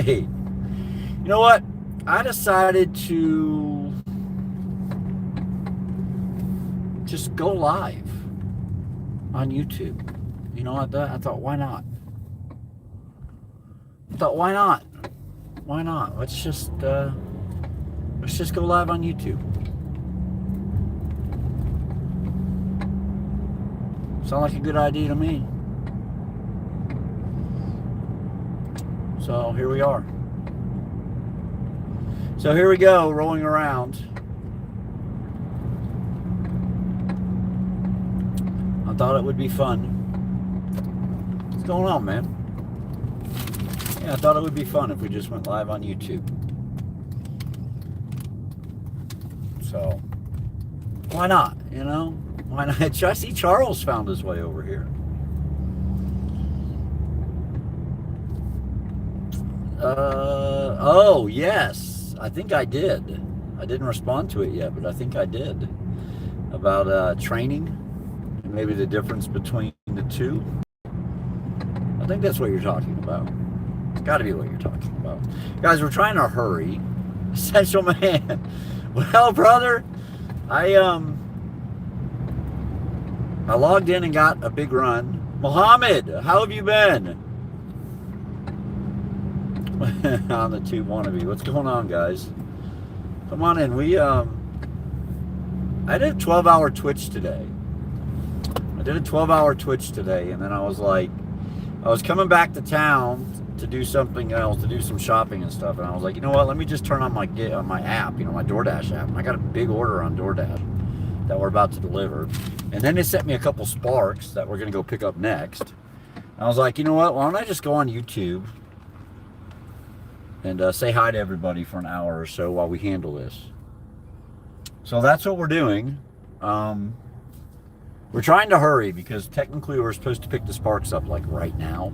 Hey, you know what? I decided to just go live on YouTube. You know, I thought, why not? I thought, why not? Why not? Let's just go live on YouTube. Sound like a good idea to me. So here we are. So here we go, rolling around. I thought it would be fun. What's going on, man? Yeah, I thought it would be fun if we just went live on YouTube. So, why not, you know? Why not? I see Charles found his way over here. Oh, yes. I think I did. I didn't respond to it yet, but I think I did. About training and maybe the difference between the two. I think that's what you're talking about. It's got to be what you're talking about. Guys, we're trying to hurry. Essential Man. Well, brother, I logged in and got a big run. Mohammed, how have you been? On the tube wannabe. What's going on, guys? Come on in. I did a 12-hour Twitch today. And then I was like, I was coming back to town to do something else, to do some shopping and stuff, and I was like, you know what? Let me just turn on my app, my DoorDash app. And I got a big order on DoorDash that we're about to deliver, and then they sent me a couple Sparks that we're gonna go pick up next. And I was like, you know what? Why don't I just go on YouTube and say hi to everybody for an hour or so while we handle this. So that's what we're doing. We're trying to hurry because technically we're supposed to pick the Sparks up like right now,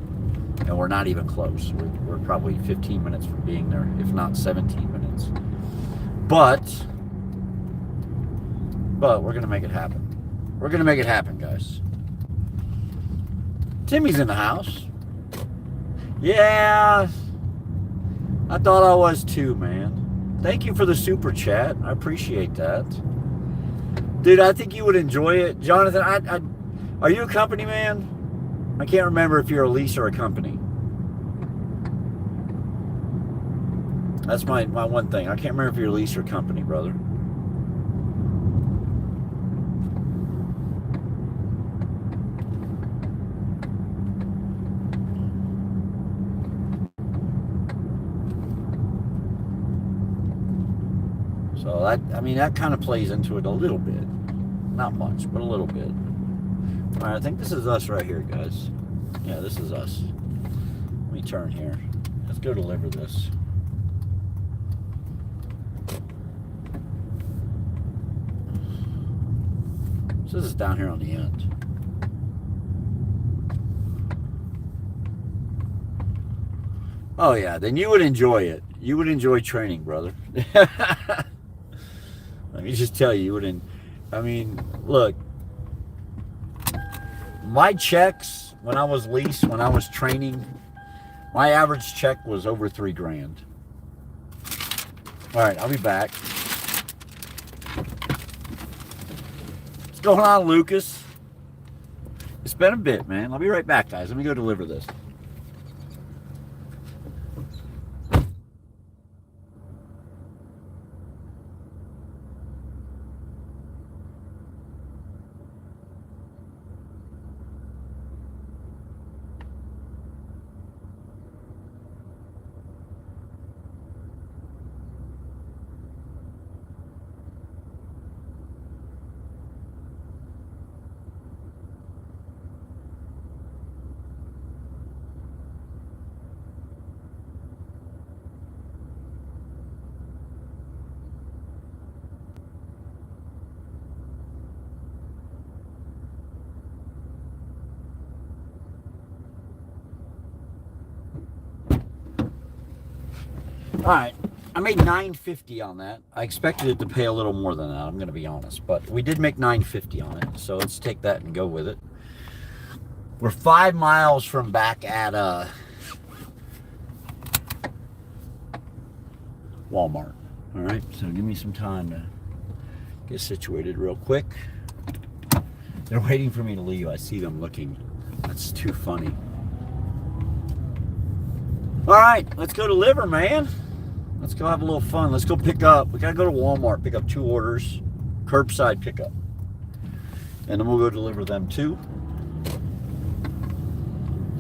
and we're not even close. We're probably 15 minutes from being there, if not 17 minutes. But we're gonna make it happen. We're gonna make it happen, guys. Timmy's in the house. Yeah, I thought I was too, man. Thank you for the super chat. I appreciate that. Dude, I think you would enjoy it. Jonathan, are you a company man? I can't remember if you're a lease or a company. That's my one thing. I can't remember if you're a lease or company, brother. So that kind of plays into it a little bit. Not much, but a little bit. All right, I think this is us right here, guys. Yeah, this is us. Let me turn here. Let's go deliver this. So this is down here on the end. Oh yeah, then you would enjoy it. You would enjoy training, brother. Let me just tell you, look, my checks when I was leased, when I was training, my average check was over $3,000. All right, I'll be back. What's going on, Lucas? It's been a bit, man. I'll be right back, guys. Let me go deliver this. All right, I made $9.50 on that. I expected it to pay a little more than that, I'm going to be honest, but we did make $9.50 on it, so let's take that and go with it. We're 5 miles from back at Walmart. All right, so give me some time to get situated real quick. They're waiting for me to leave. I see them looking. That's too funny. All right, let's go deliver, man. Let's go have a little fun. Let's go pick up. We gotta go to Walmart, pick up 2 orders, curbside pickup. And then we'll go deliver them too.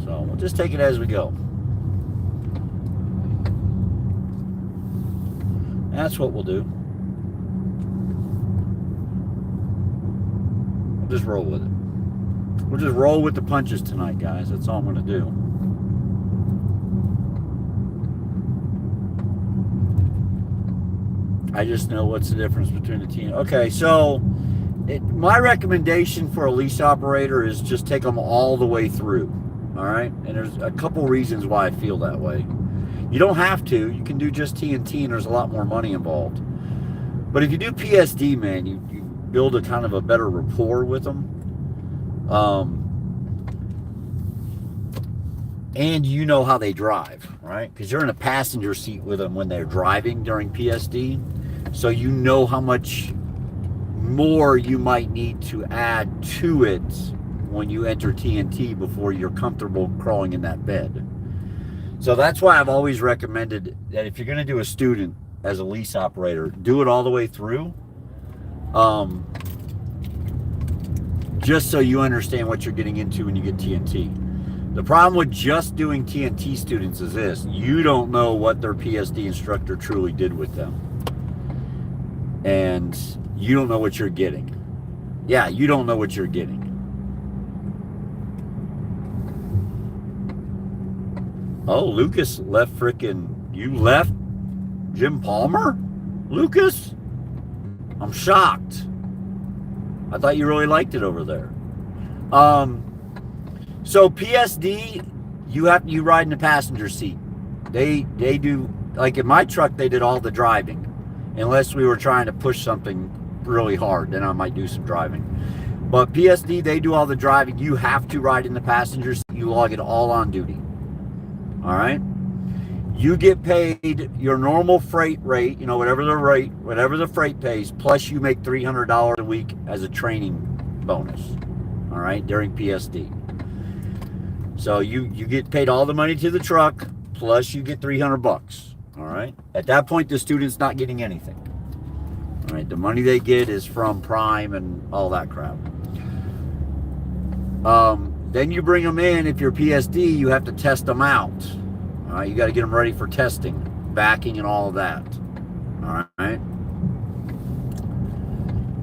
So we'll just take it as we go. That's what we'll do. We'll just roll with it. We'll just roll with the punches tonight, guys. That's all I'm gonna do. I just know what's the difference between the team. Okay, so my recommendation for a lease operator is just take them all the way through. All right, and there's a couple reasons why I feel that way. You don't have to. You can do just TNT, and there's a lot more money involved. But if you do PSD, man, you build a kind of a better rapport with them. And you know how they drive, right? Because you're in a passenger seat with them when they're driving during PSD. So you know how much more you might need to add to it when you enter TNT before you're comfortable crawling in that bed. So that's why I've always recommended that if you're going to do a student as a lease operator, do it all the way through. Just so you understand what you're getting into when you get TNT. The problem with just doing TNT students is this: you don't know what their PSD instructor truly did with them. And you don't know what you're getting. Yeah, you don't know what you're getting. Oh, Lucas left you left Jim Palmer? Lucas? I'm shocked. I thought you really liked it over there. So PSD, you ride in the passenger seat. They do, like in my truck, they did all the driving. Unless we were trying to push something really hard, then I might do some driving. But PSD, they do all the driving. You have to ride in the passenger seat. You log it all on duty. All right? You get paid your normal freight rate, whatever the freight pays, plus you make $300 a week as a training bonus. All right, during PSD. So you get paid all the money to the truck, plus you get $300. All right. At that point, the student's not getting anything. All right. The money they get is from Prime and all that crap. Then you bring them in. If you're PSD, you have to test them out. All right. You got to get them ready for testing, backing, and all of that. All right.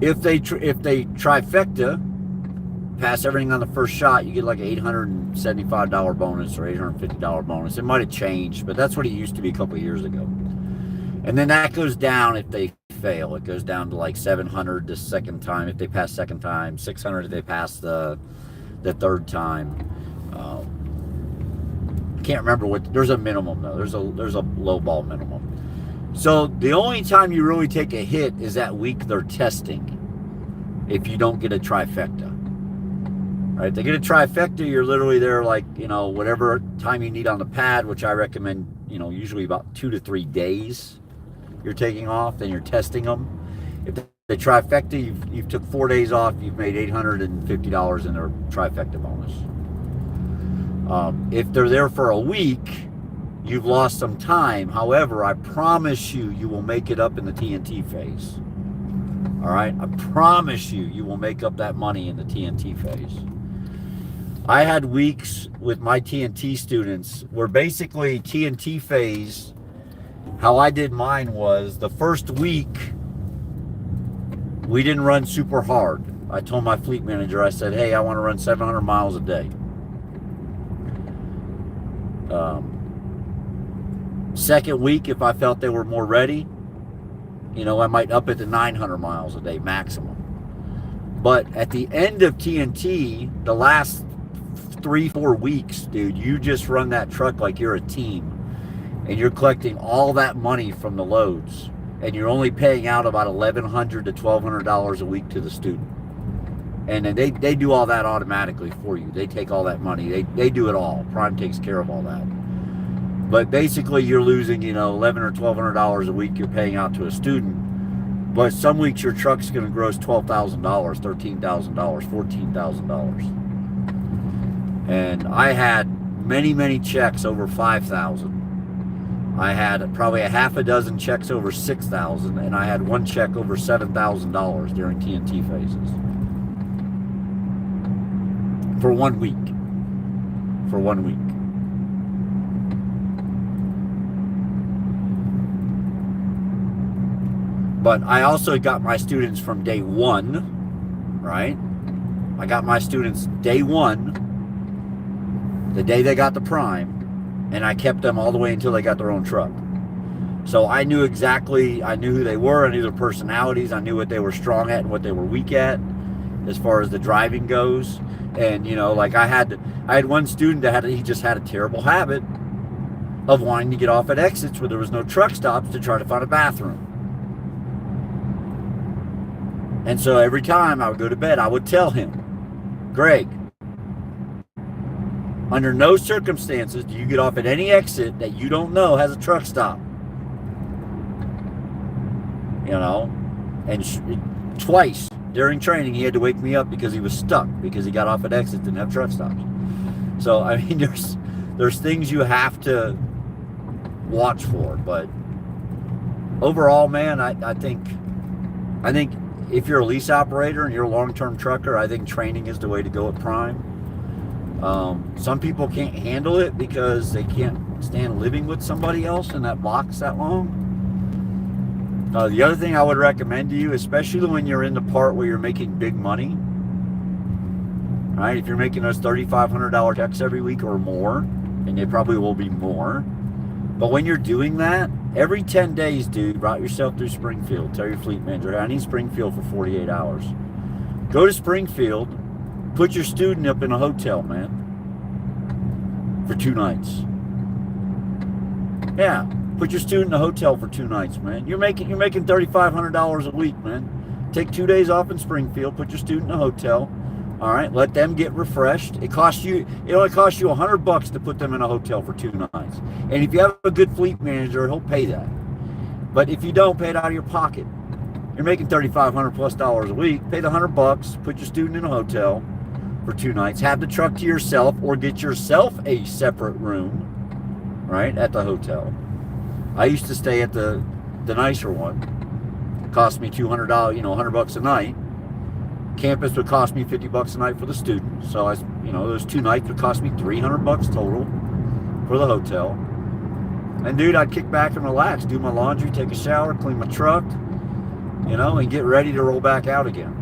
If they trifecta, pass everything on the first shot, you get like an $875 bonus or $850 bonus. It might have changed, but that's what it used to be a couple of years ago. And then that goes down if they fail. It goes down to like $700 the second time if they pass second time, $600 if they pass the third time. I can't remember there's a minimum though. There's a low ball minimum. So the only time you really take a hit is that week they're testing. If you don't get a trifecta. Right, they get a trifecta, you're literally there like, whatever time you need on the pad, which I recommend, usually about 2 to 3 days you're taking off, then you're testing them. If the trifecta, you've took 4 days off, you've made $850 in their trifecta bonus. If they're there for a week, you've lost some time. However, I promise you will make it up in the TNT phase. All right, I promise you will make up that money in the TNT phase. I had weeks with my TNT students where basically TNT phase, how I did mine was the first week, we didn't run super hard. I told my fleet manager, I said, hey, I want to run 700 miles a day. Second week, if I felt they were more ready, I might up it to 900 miles a day maximum. But at the end of TNT, the last 3-4 weeks, dude, you just run that truck like you're a team, and you're collecting all that money from the loads, and you're only paying out about $1,100 to $1,200 a week to the student. And then they do all that automatically for you. They take all that money. They do it all. Prime takes care of all that. But basically you're losing, you know, $1,100 or $1,200 a week you're paying out to a student. But some weeks your truck's going to gross $12,000, $13,000, $14,000. And I had many, many checks over 5,000. I had probably a half a dozen checks over 6,000, and I had one check over $7,000 during TNT phases. For 1 week. For 1 week. But I also got my students from day one, right? I got my students day one, the day they got the prime, and I kept them all the way until they got their own truck. So I knew exactly, I knew who they were, I knew their personalities, I knew what they were strong at and what they were weak at as far as the driving goes. And, you know, like I had one student that he just had a terrible habit of wanting to get off at exits where there was no truck stops to try to find a bathroom. And so every time I would go to bed, I would tell him, Greg, under no circumstances do you get off at any exit that you don't know has a truck stop. You know, and twice during training he had to wake me up because he was stuck because he got off at exits and didn't have truck stops. So I mean, there's things you have to watch for, but overall, man, I think if you're a lease operator and you're a long-term trucker, I think training is the way to go at prime. Some people can't handle it because they can't stand living with somebody else in that box that long. The other thing I would recommend to you, especially when you're in the part where you're making big money, right? If you're making those $3,500 checks every week or more, and they probably will be more, but when you're doing that, every 10 days, dude, route yourself through Springfield. Tell your fleet manager, I need Springfield for 48 hours. Go to Springfield, put your student up in a hotel, man, for 2 nights. Yeah, put your student in a hotel for 2 nights, man. You're making $3,500 a week, man. Take 2 days off in Springfield, put your student in a hotel. All right, let them get refreshed. It only costs you $100 to put them in a hotel for 2 nights. And if you have a good fleet manager, he'll pay that. But if you don't, pay it out of your pocket. You're making $3,500+ a week. Pay the $100, put your student in a hotel for 2 nights. Have the truck to yourself, or get yourself a separate room, right, at the hotel. I used to stay at the nicer one. It cost me $200, $100 a night. Campus would cost me $50 a night for the student. So those 2 nights would cost me $300 total for the hotel. And dude, I'd kick back and relax, do my laundry, take a shower, clean my truck, and get ready to roll back out again.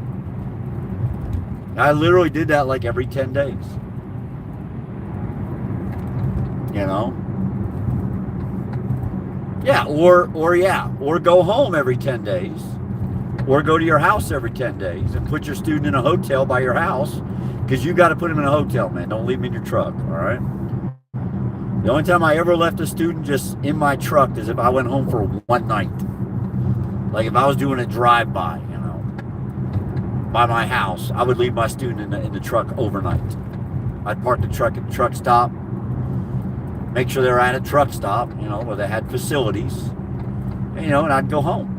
I literally did that like every 10 days. Yeah, or go home every 10 days. Or go to your house every 10 days and put your student in a hotel by your house, because you got to put him in a hotel, man. Don't leave him in your truck, all right? The only time I ever left a student just in my truck is if I went home for 1 night. Like if I was doing a drive-by, by my house, I would leave my student in the truck overnight. I'd park the truck at the truck stop, make sure they're at a truck stop, where they had facilities, and I'd go home.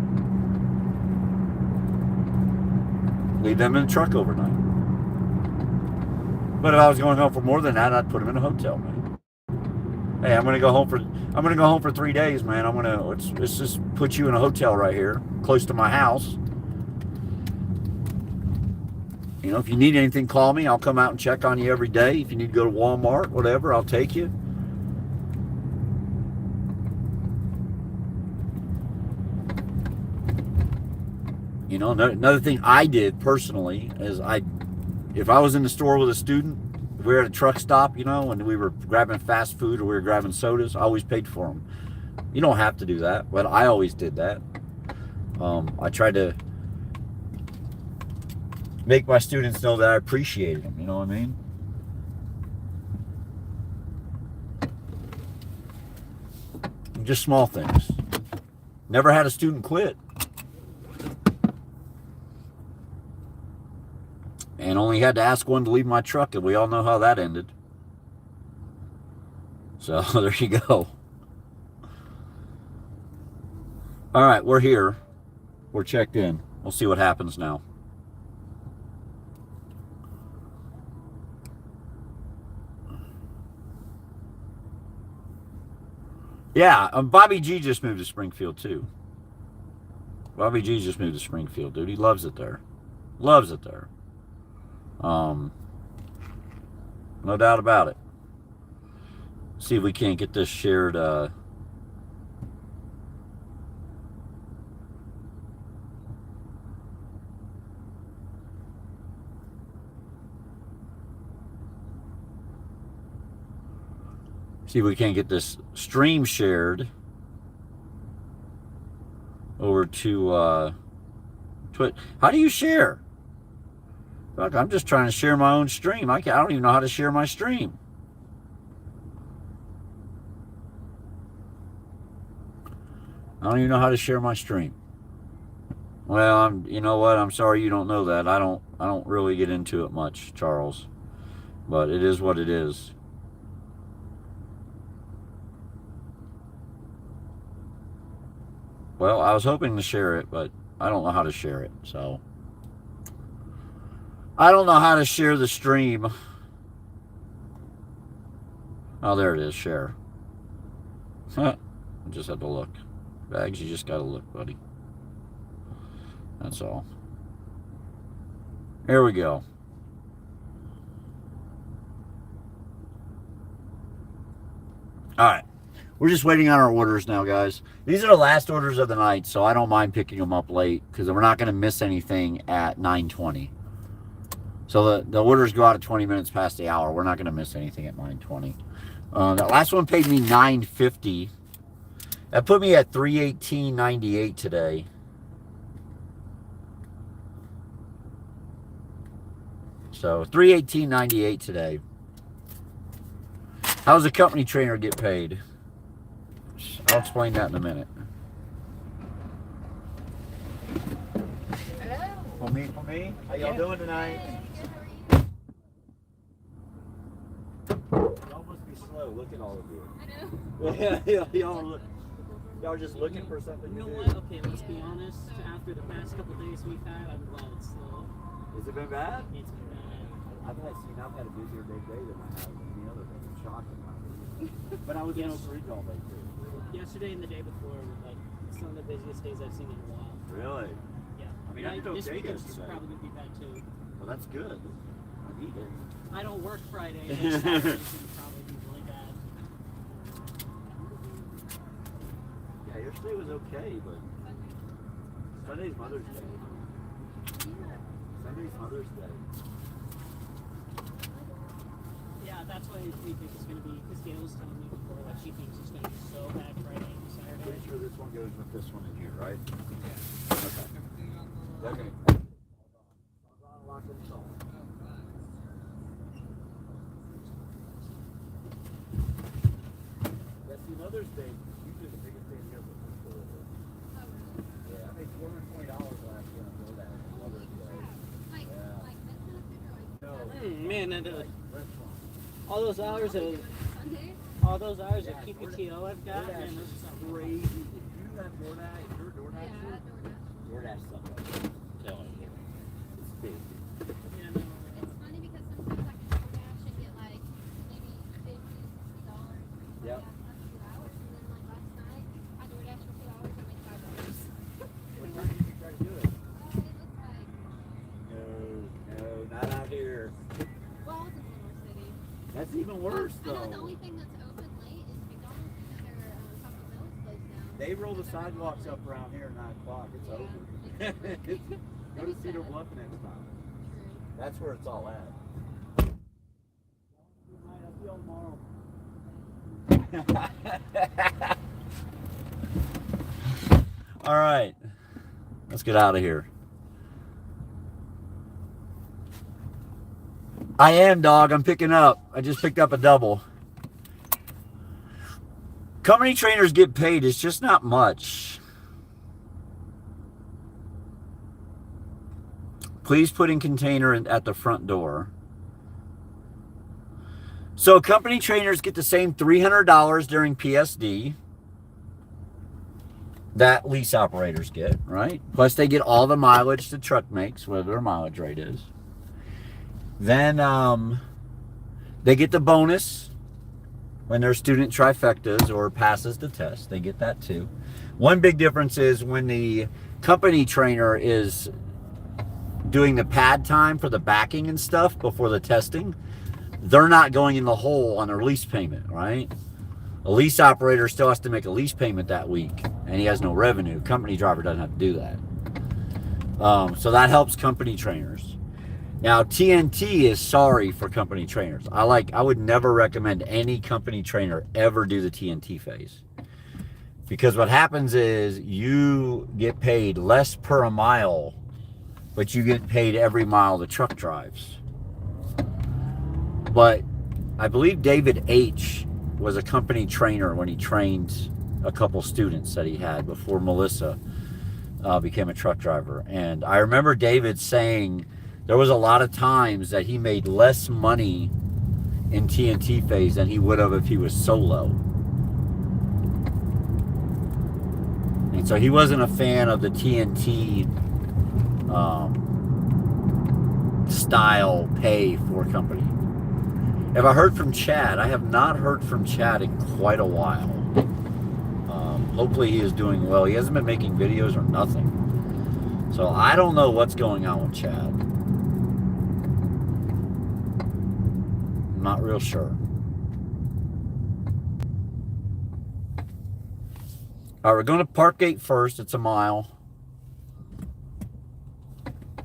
Leave them in the truck overnight. But if I was going home for more than that, I'd put them in a hotel, man. Hey, I'm gonna go home for 3 days, man. Let's just put you in a hotel right here, close to my house. If you need anything, call me. I'll come out and check on you every day. If you need to go to Walmart, whatever, I'll take you. Another thing I did personally is if I was in the store with a student, if we were at a truck stop, and we were grabbing fast food or we were grabbing sodas, I always paid for them. You don't have to do that, but I always did that. I tried to make my students know that I appreciated them, you know what I mean? Just small things. Never had a student quit. And only had to ask one to leave my truck, and we all know how that ended. So there you go. All right, we're here. We're checked in. We'll see what happens now. Yeah, Bobby G just moved to Springfield too. Bobby G just moved to Springfield, dude. He loves it there. Loves it there. No doubt about it. See if we can't get this shared. See if we can't get this stream shared over to Twitch. How do you share? Fuck, I'm just trying to share my own stream. I don't even know how to share my stream. I don't even know how to share my stream. Well, you know what? I'm sorry you don't know that. I don't really get into it much, Charles. But it is what it is. Well, I was hoping to share it, but I don't know how to share it, so I don't know how to share the stream. Oh, there it is, share. I just had to look. Bags, you just gotta look, buddy. That's all. Here we go. All right. We're just waiting on our orders now, guys. These are the last orders of the night, so I don't mind picking them up late because we're not going to miss anything at 9:20. So the orders go out at 20 minutes past the hour. We're not going to miss anything at 9:20. That last one paid me $9.50. That put me at $318.98 today. So $318.98 today. How does a company trainer get paid? I'll explain that in a minute. Hello. For me? How y'all doing tonight? Y'all must be slow. Look at all of you. I know. y'all are just looking for something You to know do. what? Okay, let's be honest. After the past couple days we've had, I'm glad it's slow. Has it been bad? It's been bad. I've had a busier day than I have any other day. It's shocking. But I was in Oak Ridge all day too. Yesterday and the day before were like some of the busiest days I've seen in a while. Really? Yeah. I mean, I did this okay weekend's yesterday. probably gonna be bad too. Well, that's good. I need it. I don't work Friday. Next Saturday's gonna probably be really bad. Yeah, yesterday was okay, but Sunday's Mother's Day. Sunday's Mother's Day. Yeah, that's why we think it's gonna be. Because Gail was telling me before, like she thinks it's gonna be so bad Friday and Saturday. Pretty sure this one goes with this one in here, right? Yeah. Okay. Okay. That's the Mother's Day. Usually the biggest day in here was the Yeah, I made $420 last year on DoorDash on Mother's Day. Yeah. Man, and Restaurant. all those hours of Sunday? PPTO I've got, DoorDash man, is those are crazy. If you have DoorDash, your DoorDash, Yeah, DoorDash something. I'm telling you. It's big. Yeah, no, It's funny because sometimes I can DoorDash and get like maybe $50, $60. Yep. That's 2 hours. And then like last night, I DoorDash for 2 hours and made $5. What time did you try to do it? It looks like, No, not out here. well, it's in Silver City. That's even worse, I know the though. only thing that's open late is McDonald's because their Taco Bell's closed down. They roll the sidewalks up around here at 9 o'clock. It's over. Go to Cedar Bluff next time. That's where it's all at. All right, let's get out of here. I am, dog. I'm picking up. I just picked up a double. Company trainers get paid. It's just not much. Please put in container at the front door. So company trainers get the same $300 during PSD. that lease operators get, right? Plus they get all the mileage the truck makes, whatever their mileage rate is. Then they get the bonus when their student trifectas or passes the test. They get that too. One big difference is when the company trainer is doing the pad time for the backing and stuff before the testing, they're not going in the hole on their lease payment, right? A lease operator still has to make a lease payment that week, and he has no revenue. Company driver doesn't have to do that. So that helps company trainers. Now, TNT is sorry for company trainers. I would never recommend any company trainer ever do the TNT phase. Because what happens is you get paid less per a mile, but you get paid every mile the truck drives. But I believe David H. was a company trainer when he trained a couple students that he had before Melissa became a truck driver. And I remember David saying there was a lot of times that he made less money in TNT phase than he would have if he was solo. And so he wasn't a fan of the TNT style pay for company. Have I heard from Chad? I have not heard from Chad in quite a while. Hopefully he is doing well. He hasn't been making videos or nothing. So I don't know what's going on with Chad. I'm not real sure. All right, we're going to Parkgate first. It's a mile.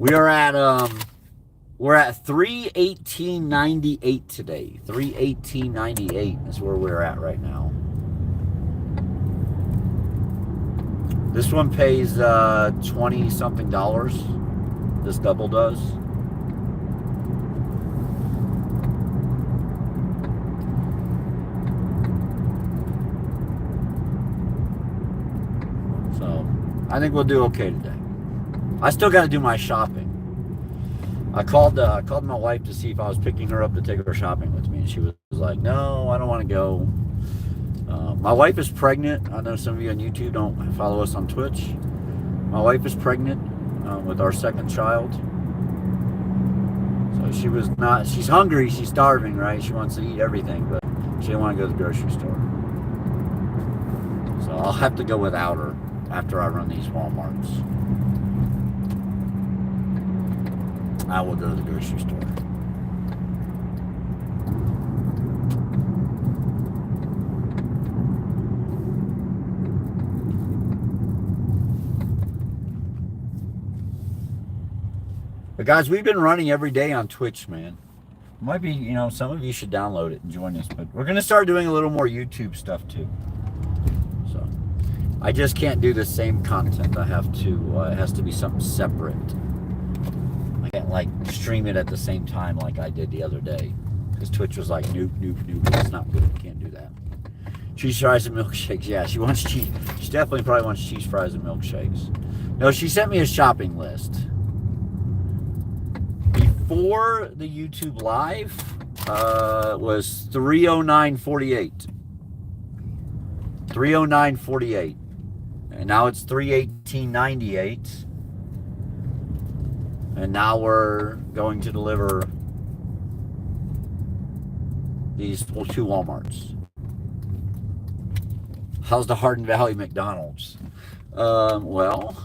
We are at we're at 318.98 today. 318.98 is where we're at right now. This one pays $20 something. This double does. So I think we'll do okay today. I still got to do my shopping. I called my wife to see if I was picking her up to take her shopping with me, and she was like, "No, I don't want to go." My wife is pregnant. I know some of you on YouTube don't follow us on Twitch. My wife is pregnant with our second child. So she's hungry, she's starving, right? She wants to eat everything, but she didn't want to go to the grocery store. So I'll have to go without her after I run these Walmarts. I will go to the grocery store. But guys, we've been running every day on Twitch, man. Might be, some of you should download it and join us. But we're going to start doing a little more YouTube stuff too. So I just can't do the same content. I have to, it has to be something separate. I can't stream it at the same time like I did the other day. Because Twitch was like, nope. It's not good. Can't do that. Cheese fries and milkshakes. Yeah, she wants cheese. She definitely probably wants cheese fries and milkshakes. No, she sent me a shopping list. Before the YouTube live was $309.48. $309.48. And now it's $318.98. And now we're going to deliver these two Walmarts. How's the Hardin Valley McDonald's? Well,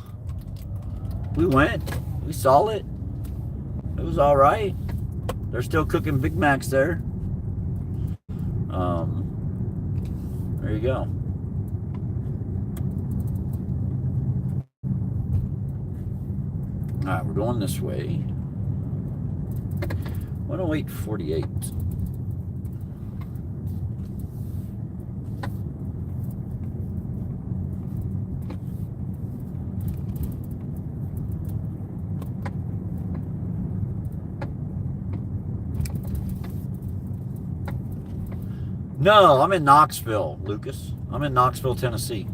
we went. We saw it. It was all right. They're still cooking Big Macs there. There you go. All right, we're going this way. 108.48. No, I'm in Knoxville, Lucas. I'm in Knoxville, Tennessee.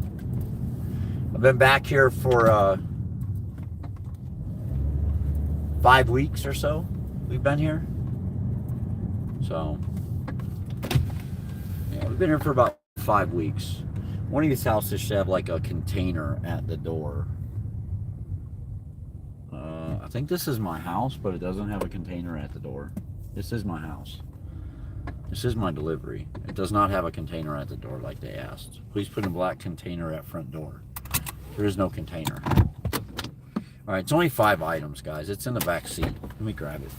I've been back here for 5 weeks or so. We've been here. So, yeah, we've been here for about 5 weeks. One of these houses should have like a container at the door. I think this is my house, but it doesn't have a container at the door. This is my house. This is my delivery. It does not have a container at the door like they asked. Please put in a black container at front door. There is no container. All right, it's only 5 items, guys. It's in the back seat. Let me grab it.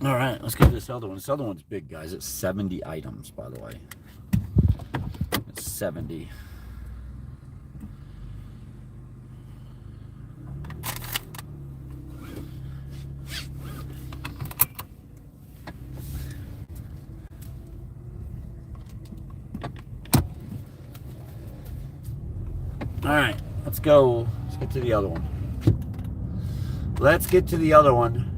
All right, let's get to this other one. This other one's big, guys. It's 70 items, by the way. It's 70. All right, let's go. Let's get to the other one. Let's get to the other one.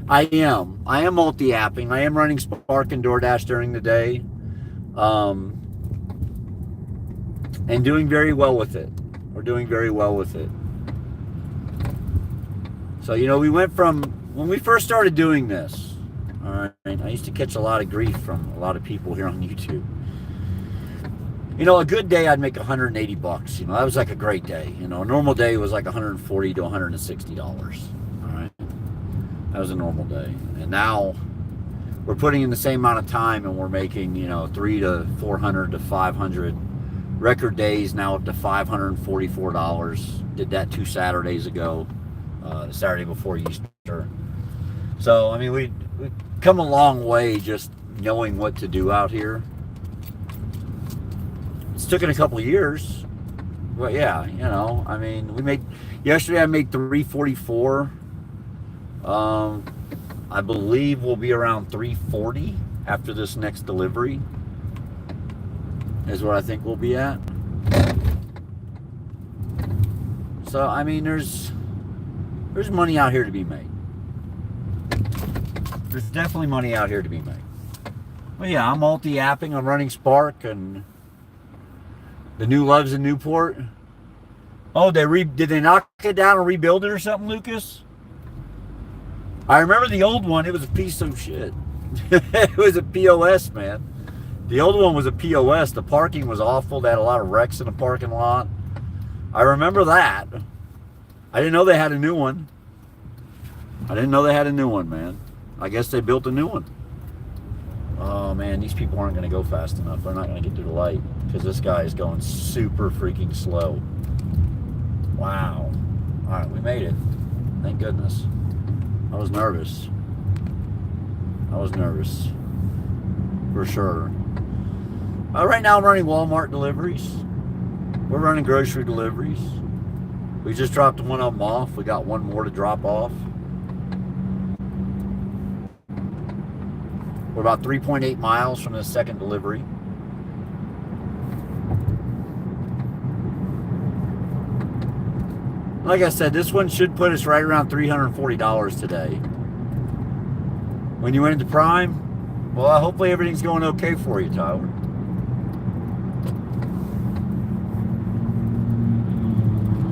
I am multi-apping. I am running Spark and DoorDash during the day. And doing very well with it. We're doing very well with it. So, you know, we went from, when we first started doing this, all right, I used to catch a lot of grief from a lot of people here on YouTube. You know, a good day I'd make 180 bucks. You know, that was like a great day. You know, a normal day was like 140 to 160 dollars. All right. That was a normal day. And now we're putting in the same amount of time and we're making, you know, 300 to 400 to 500 record days, now up to $544. Did that 2 Saturdays ago, the Saturday before Easter. So, I mean, we've come a long way just knowing what to do out here. It's taken a couple of years, but yeah, you know, I mean, yesterday I made 344. I believe we'll be around 340 after this next delivery is what I think we'll be at. So, I mean, there's money out here to be made. There's definitely money out here to be made. Well, yeah, I'm multi-apping. I'm running Spark and the new Loves in Newport. Oh, did they knock it down and rebuild it or something, Lucas? I remember the old one. It was a piece of shit. It was a POS, man. The old one was a POS. The parking was awful. They had a lot of wrecks in the parking lot. I remember that. I didn't know they had a new one. Man. I guess they built a new one. Oh, man, these people aren't going to go fast enough. They're not going to get through the light because this guy is going super freaking slow. Wow. All right, we made it. Thank goodness. I was nervous. For sure. Right now I'm running Walmart deliveries. We're running grocery deliveries. We just dropped one of them off. We got one more to drop off. We're about 3.8 miles from the second delivery. Like I said, this one should put us right around $340 today. When you went into Prime, well, hopefully everything's going okay for you, Tyler.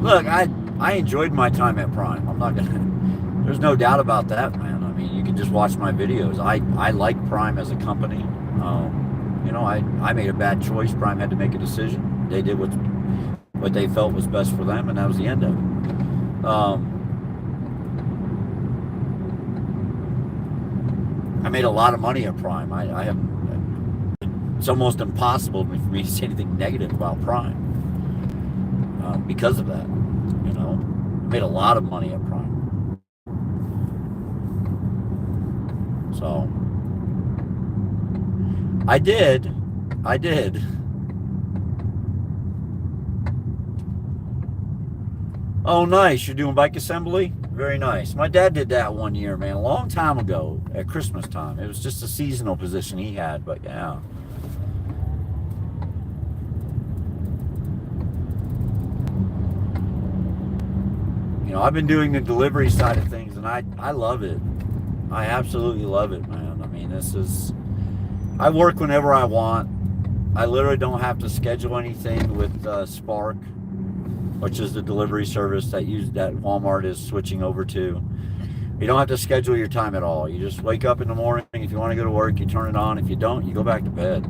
Look, I enjoyed my time at Prime. I'm not gonna. There's no doubt about that, man. I mean, you can just watch my videos. I like Prime as a company. You know, I made a bad choice. Prime had to make a decision. They did what they felt was best for them, and that was the end of it. I made a lot of money at Prime. I have. It's almost impossible for me to say anything negative about Prime because of that. You know, Made a lot of money at Prime. So I did. Oh, nice. You're doing bike assembly? Very nice. My dad did that one year, man, a long time ago at Christmas time. It was just a seasonal position he had, but yeah. You know, I've been doing the delivery side of things, and I love it. I absolutely love it, man. I mean, I work whenever I want. I literally don't have to schedule anything with Spark, which is the delivery service that Walmart is switching over to. You don't have to schedule your time at all. You just wake up in the morning. If you want to go to work, you turn it on. If you don't, you go back to bed.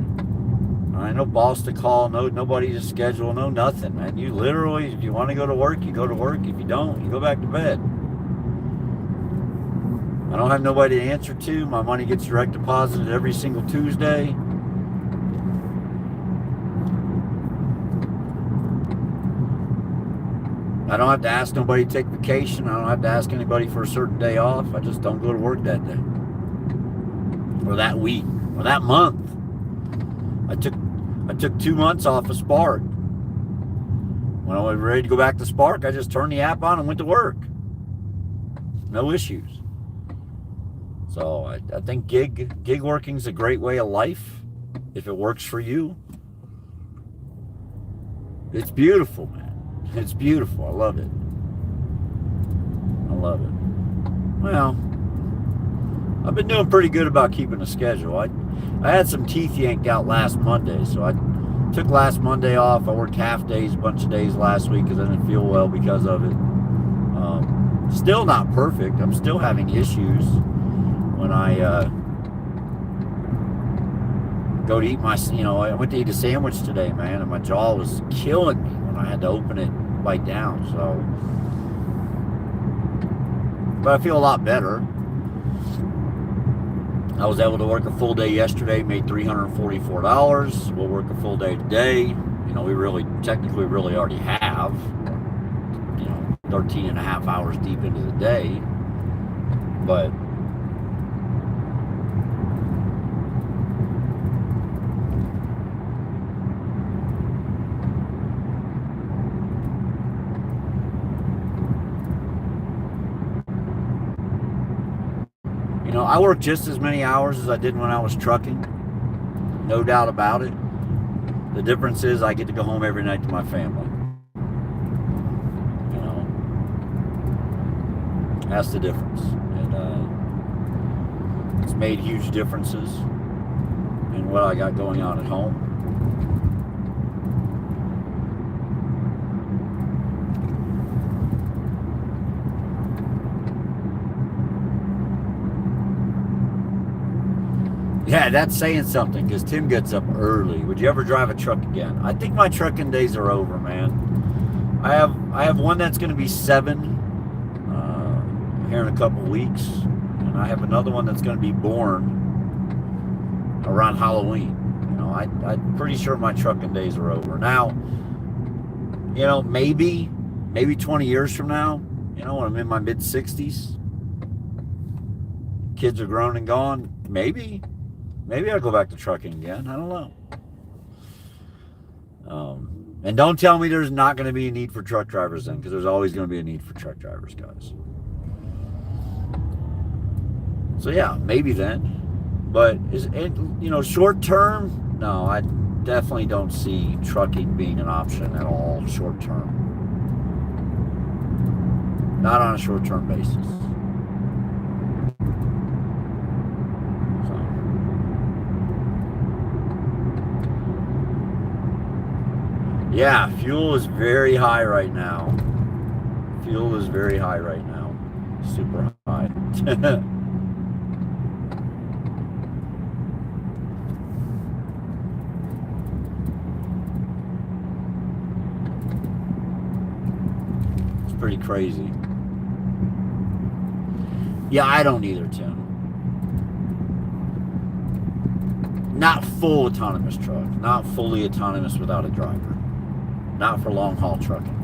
All right, no boss to call, nobody to schedule, no nothing, man. You literally, if you want to go to work, you go to work. If you don't, you go back to bed. I don't have nobody to answer to. My money gets direct deposited every single Tuesday. I don't have to ask nobody to take vacation. I don't have to ask anybody for a certain day off. I just don't go to work that day. Or that week. Or that month. I took 2 months off of Spark. When I was ready to go back to Spark, I just turned the app on and went to work. No issues. So I think gig working is a great way of life if it works for you. It's beautiful, man. It's beautiful. I love it. I love it. Well, I've been doing pretty good about keeping a schedule. I had some teeth yanked out last Monday, so I took last Monday off. I worked half days, a bunch of days last week because I didn't feel well because of it. Still not perfect. I'm still having issues when I go to eat I went to eat a sandwich today, man, and my jaw was killing me when I had to open it and bite down. So, but I feel a lot better. I was able to work a full day yesterday, made $344. We'll work a full day today. You know, we technically already have, 13 and a half hours deep into the day. But I work just as many hours as I did when I was trucking. No doubt about it. The difference is I get to go home every night to my family. That's the difference. And it's made huge differences in what I got going on at home. Yeah, that's saying something because Tim gets up early. Would you ever drive a truck again? I think my trucking days are over, man. I have one that's going to be 7 here in a couple weeks, and I have another one that's going to be born around Halloween. I'm pretty sure my trucking days are over. Now, maybe 20 years from now, when I'm in my mid-60s, kids are grown and gone, maybe I'll go back to trucking again. I don't know. And don't tell me there's not going to be a need for truck drivers then, because there's always going to be a need for truck drivers, guys. So yeah, maybe then. But short term, no, I definitely don't see trucking being an option at all short term. Not on a short term basis. Yeah, fuel is very high right now. Fuel is very high right now. Super high. It's pretty crazy. Yeah, I don't either, Tim. Not full autonomous truck. Not fully autonomous without a driver. Not for long haul trucking.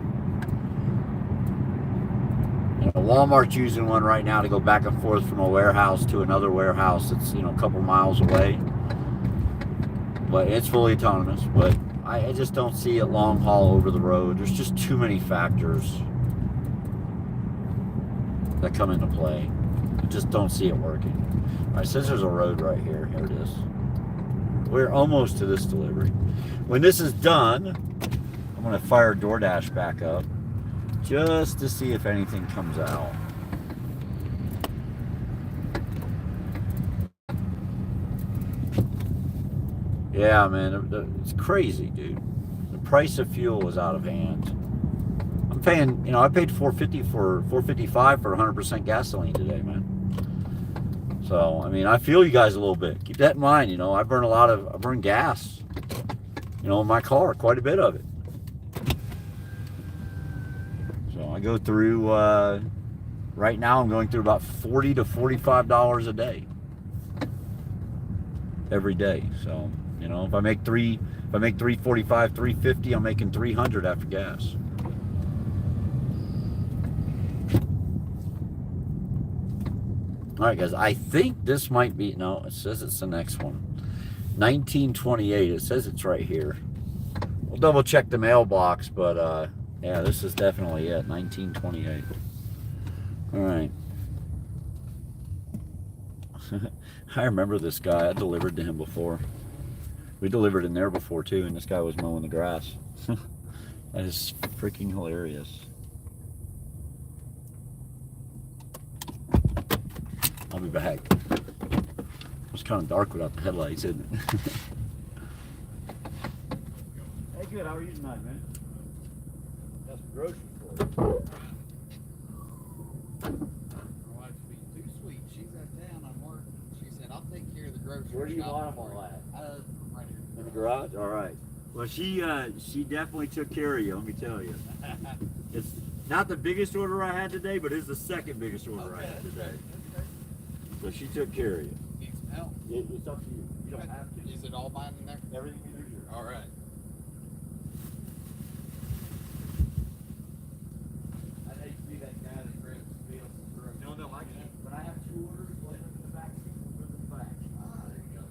Walmart's using one right now to go back and forth from a warehouse to another warehouse that's, you know, a couple miles away. But it's fully autonomous. But I just don't see it long haul over the road. There's just too many factors that come into play. I just don't see it working. All right, says there's a road right here. Here it is. We're almost to this delivery. When this is done, I'm going to fire DoorDash back up just to see if anything comes out. Yeah, man, it's crazy, dude. The price of fuel is out of hand. I'm paying, you know, I paid $4.50 for $4.55 for 100% gasoline today, man. So, I mean, I feel you guys a little bit. Keep that in mind, you know, I burn gas, you know, in my car, quite a bit of it. So I go through, right now I'm going through about $40 to $45 a day. Every day. So, you know, if I make $3.45, $3.50, I'm making $300 after gas. All right, guys, I think this might be, no, it says it's the next one. 1928, it says it's right here. We'll double check the mailbox, but yeah, this is definitely it, 1928. All right. I remember this guy, I delivered to him before. We delivered in there before too, and this guy was mowing the grass. That is freaking hilarious. I'll be back. It's kind of dark without the headlights, isn't it? Hey, good. How are you tonight, man? Got some groceries for you. My wife's being too sweet. She's out of town. I'm working. She said, "I'll take care of the groceries." Where do you shopping want them all for at? you." Right here. In the garage? All right. Well, she definitely took care of you, let me tell you. It's not the biggest order I had today, but it's the second biggest order I had today. Okay. So she took care of you. Need some help? It's up to you. You don't have to. Is it all mine in there? Everything you do. All right. I hate to be that guy that grabs the wheels and throws. No, I can't. But I have two orders. One in the back seat and one in the back. Ah, there you go.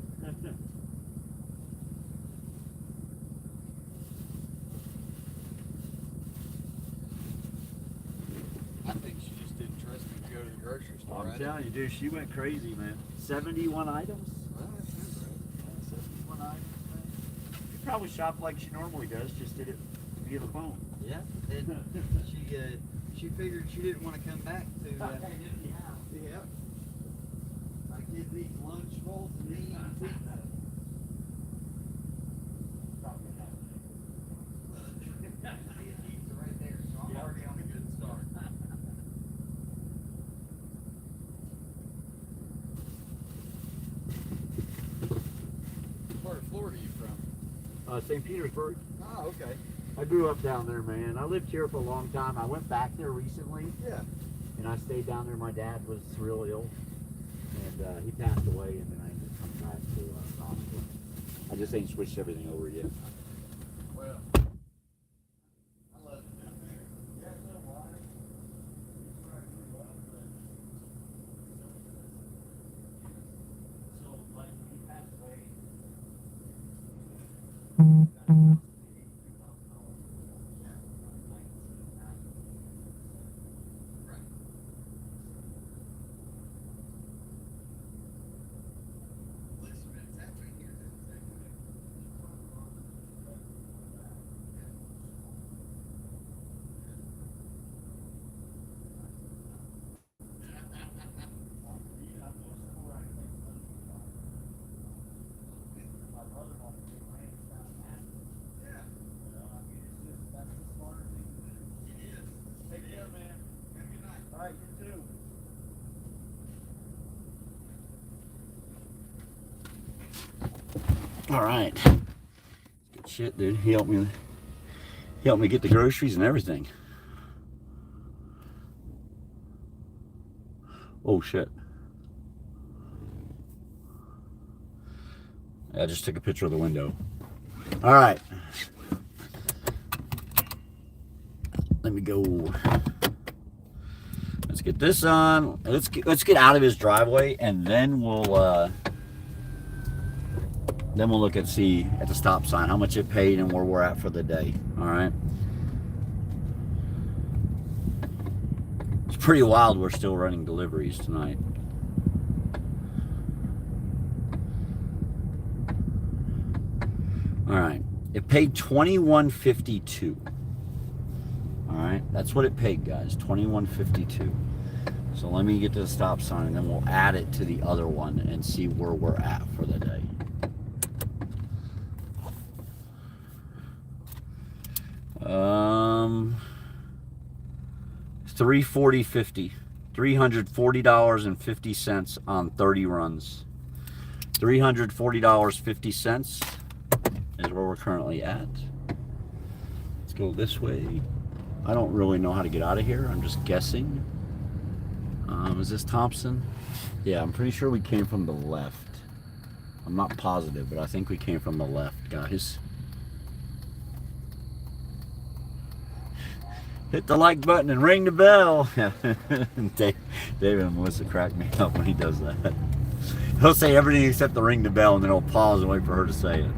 I think she just didn't trust me to go to the grocery store. I'm telling you, dude, she went crazy, man. 71 items? Well, that sounds right. 71 items, man. She probably shopped like she normally does, just did it via the phone. Yeah, and she figured she didn't want to come back to. Yeah. My kid needs lunch rolls and he needs pizza. Pizza right there, so I'm already on a good start. What part of Florida are you from? St. Petersburg. Oh, okay. I grew up down there, man. I lived here for a long time. I went back there recently, Yeah. and I stayed down there. My dad was real ill, and he passed away, and then I ended up coming back to the hospital. I just ain't switched everything over yet. Well, I love it down there. Yeah, so why? It's where I grew up, but so like when he passed away. Right. Listen, man, it's happening here. It's happening. Yeah. It is. Take care, man. Have a good night. All right, you too. All right. Good shit, dude. He helped me get the groceries and everything. Oh shit. I just took a picture of the window. All right. Let me go. Let's get get this on. Let's get out of his driveway, and then we'll look at the stop sign how much it paid and where we're at for the day. All right. It's pretty wild. We're still running deliveries tonight. All right. It paid $21.52. All right, that's what it paid, guys. $21.52. So let me get to the stop sign, and then we'll add it to the other one and see where we're at for the day. $340.50. $340.50 on 30 runs. $340.50 is where we're currently at. Let's go this way. I don't really know how to get out of here. I'm just guessing. Is this Thompson? Yeah, I'm pretty sure we came from the left. I'm not positive, but I think we came from the left, guys. Hit the like button and ring the bell. David and Melissa crack me up when he does that. He'll say everything except the ring the bell, and then he'll pause and wait for her to say it.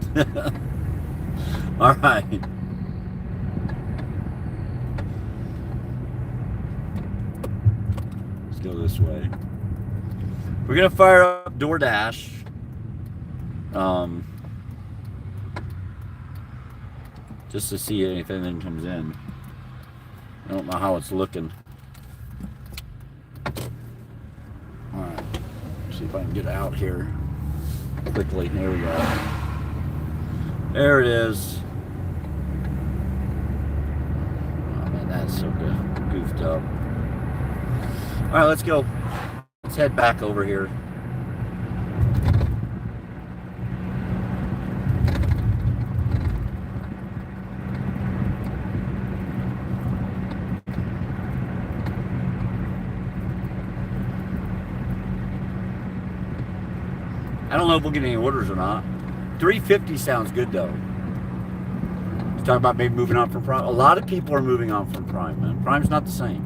All right. Let's go this way. We're gonna fire up DoorDash. Just to see if anything comes in. I don't know how it's looking. All right. See if I can get out here quickly. There we go. There it is. Oh man, that's so good. Goofed up. All right, let's go. Let's head back over here. I don't know if we'll get any orders or not. $350 sounds good though. Let's talk about maybe moving on from Prime. A lot of people are moving on from Prime, man. Prime's not the same.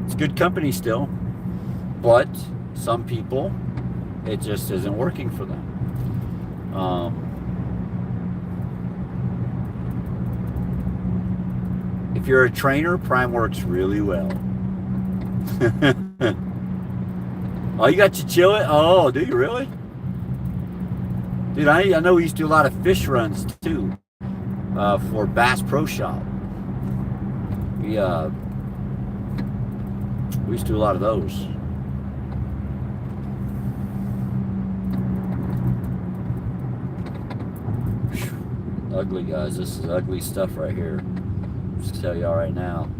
It's a good company still, but some people, it just isn't working for them. If you're a trainer, Prime works really well. Oh, you got Chichilla? Oh, do you really? Dude, I know we used to do a lot of fish runs too for Bass Pro Shop. We used to do a lot of those. Ugly, guys. This is ugly stuff right here. Just tell y'all right now.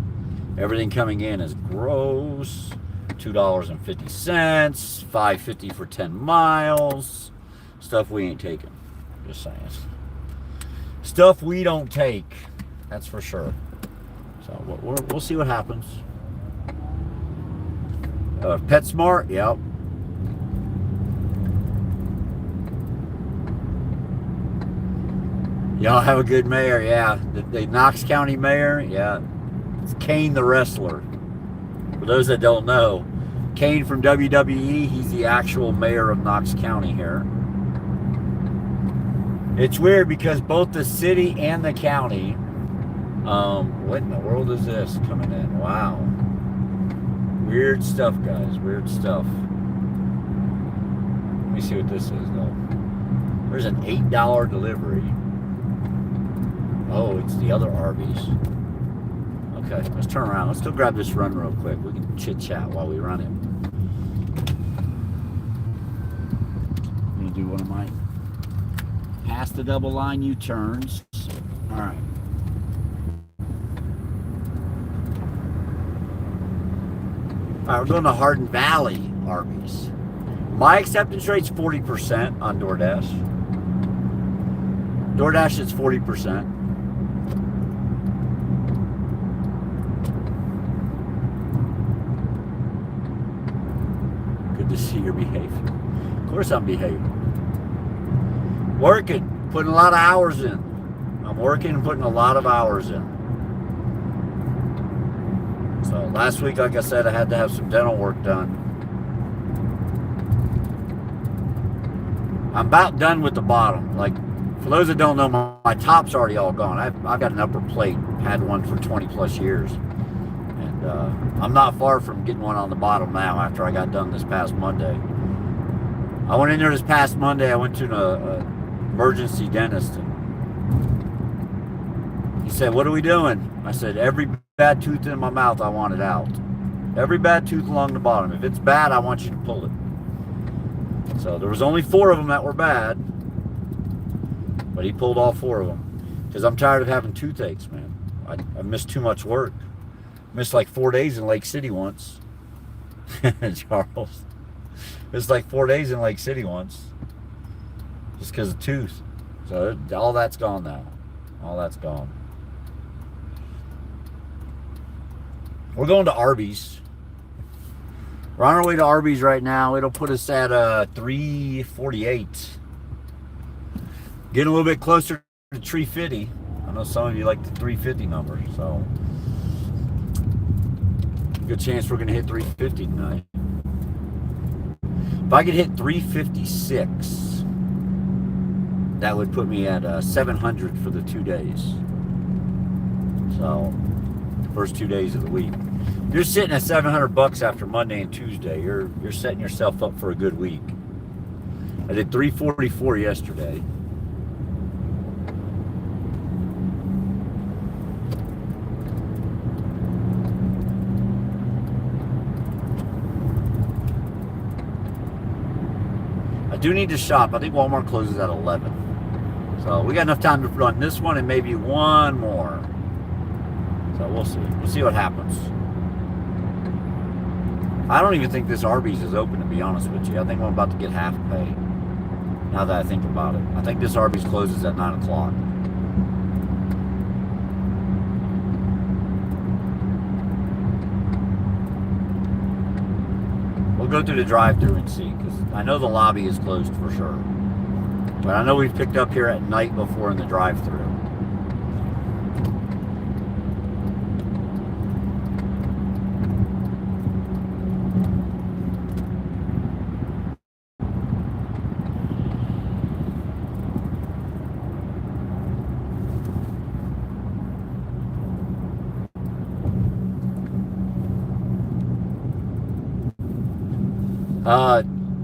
Everything coming in is gross. $2.50, $5.50 for 10 miles. Stuff we ain't taking. Just saying. Stuff we don't take. That's for sure. So we'll see what happens. PetSmart, yep. Y'all have a good mayor, yeah. The Knox County mayor, yeah. It's Kane the wrestler. For those that don't know, Kane from WWE, he's the actual mayor of Knox County here. It's weird because both the city and the county, what in the world is this coming in? Wow. Weird stuff, guys, weird stuff. Let me see what this is, though. There's an $8 delivery. Oh, it's the other Arby's. Okay, let's turn around. Let's go grab this run real quick. We can chit-chat while we run it. I'm going to do one of my past the double line U-turns. All right. All right, we're going to Hardin Valley Arby's. My acceptance rate's 40% on DoorDash. DoorDash is 40%. Good to see your behavior. Of course I'm behaving. Working, putting a lot of hours in. I'm working and putting a lot of hours in. So last week, like I said, I had to have some dental work done. I'm about done with the bottom. Like, for those that don't know, my top's already all gone. I've got an upper plate, had one for 20 plus years. And I'm not far from getting one on the bottom now after I got done this past Monday. I went in there this past Monday. I went to an emergency dentist. And he said, "What are we doing?" I said, "Every bad tooth in my mouth, I want it out. Every bad tooth along the bottom. If it's bad, I want you to pull it." So there was only 4 of them that were bad, but he pulled all 4 of them. Because I'm tired of having toothaches, man. I missed too much work. Missed like 4 days in Lake City once. Charles. Missed like 4 days in Lake City once. Just because of tooth. So all that's gone now. All that's gone. We're going to Arby's. We're on our way to Arby's right now. It'll put us at 348. Getting a little bit closer to 350. I know some of you like the 350 number, so good chance we're going to hit 350 tonight. If I could hit 356, that would put me at 700 for the 2 days. So, the first 2 days of the week. You're sitting at $700 after Monday and Tuesday. You're setting yourself up for a good week. I did 344 yesterday. I do need to shop. I think Walmart closes at 11. So we got enough time to run this one and maybe one more. So we'll see. We'll see what happens. I don't even think this Arby's is open, to be honest with you. I think I'm about to get half pay. Now that I think about it. I think this Arby's closes at 9 o'clock. We'll go through the drive-thru and see, because I know the lobby is closed for sure. But I know we've picked up here at night before in the drive-thru.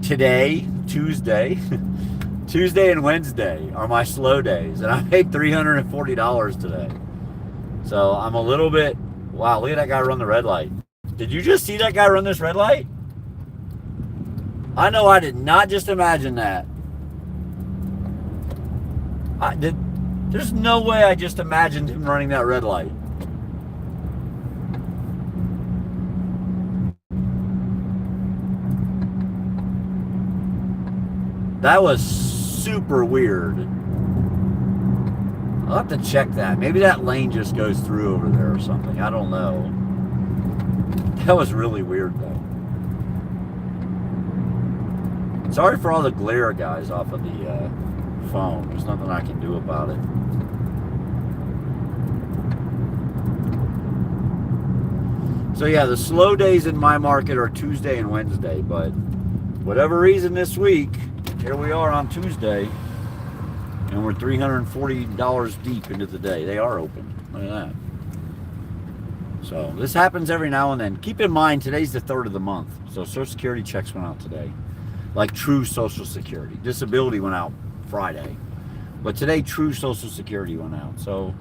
Today, Tuesday and Wednesday are my slow days, and I made $340 today. So I'm a little bit, wow, look at that guy run the red light. Did you just see that guy run this red light? I know I did not just imagine that. There's no way I just imagined him running that red light. That was super weird. I'll have to check that. Maybe that lane just goes through over there or something. I don't know. That was really weird, though. Sorry for all the glare, guys, off of the phone. There's nothing I can do about it. So, yeah, the slow days in my market are Tuesday and Wednesday, but whatever reason this week, here we are on Tuesday, and we're $340 deep into the day. They are open. Look at that. So this happens every now and then. Keep in mind, today's the 3rd of the month. So Social Security checks went out today. Like true Social Security. Disability went out Friday. But today, true Social Security went out. So,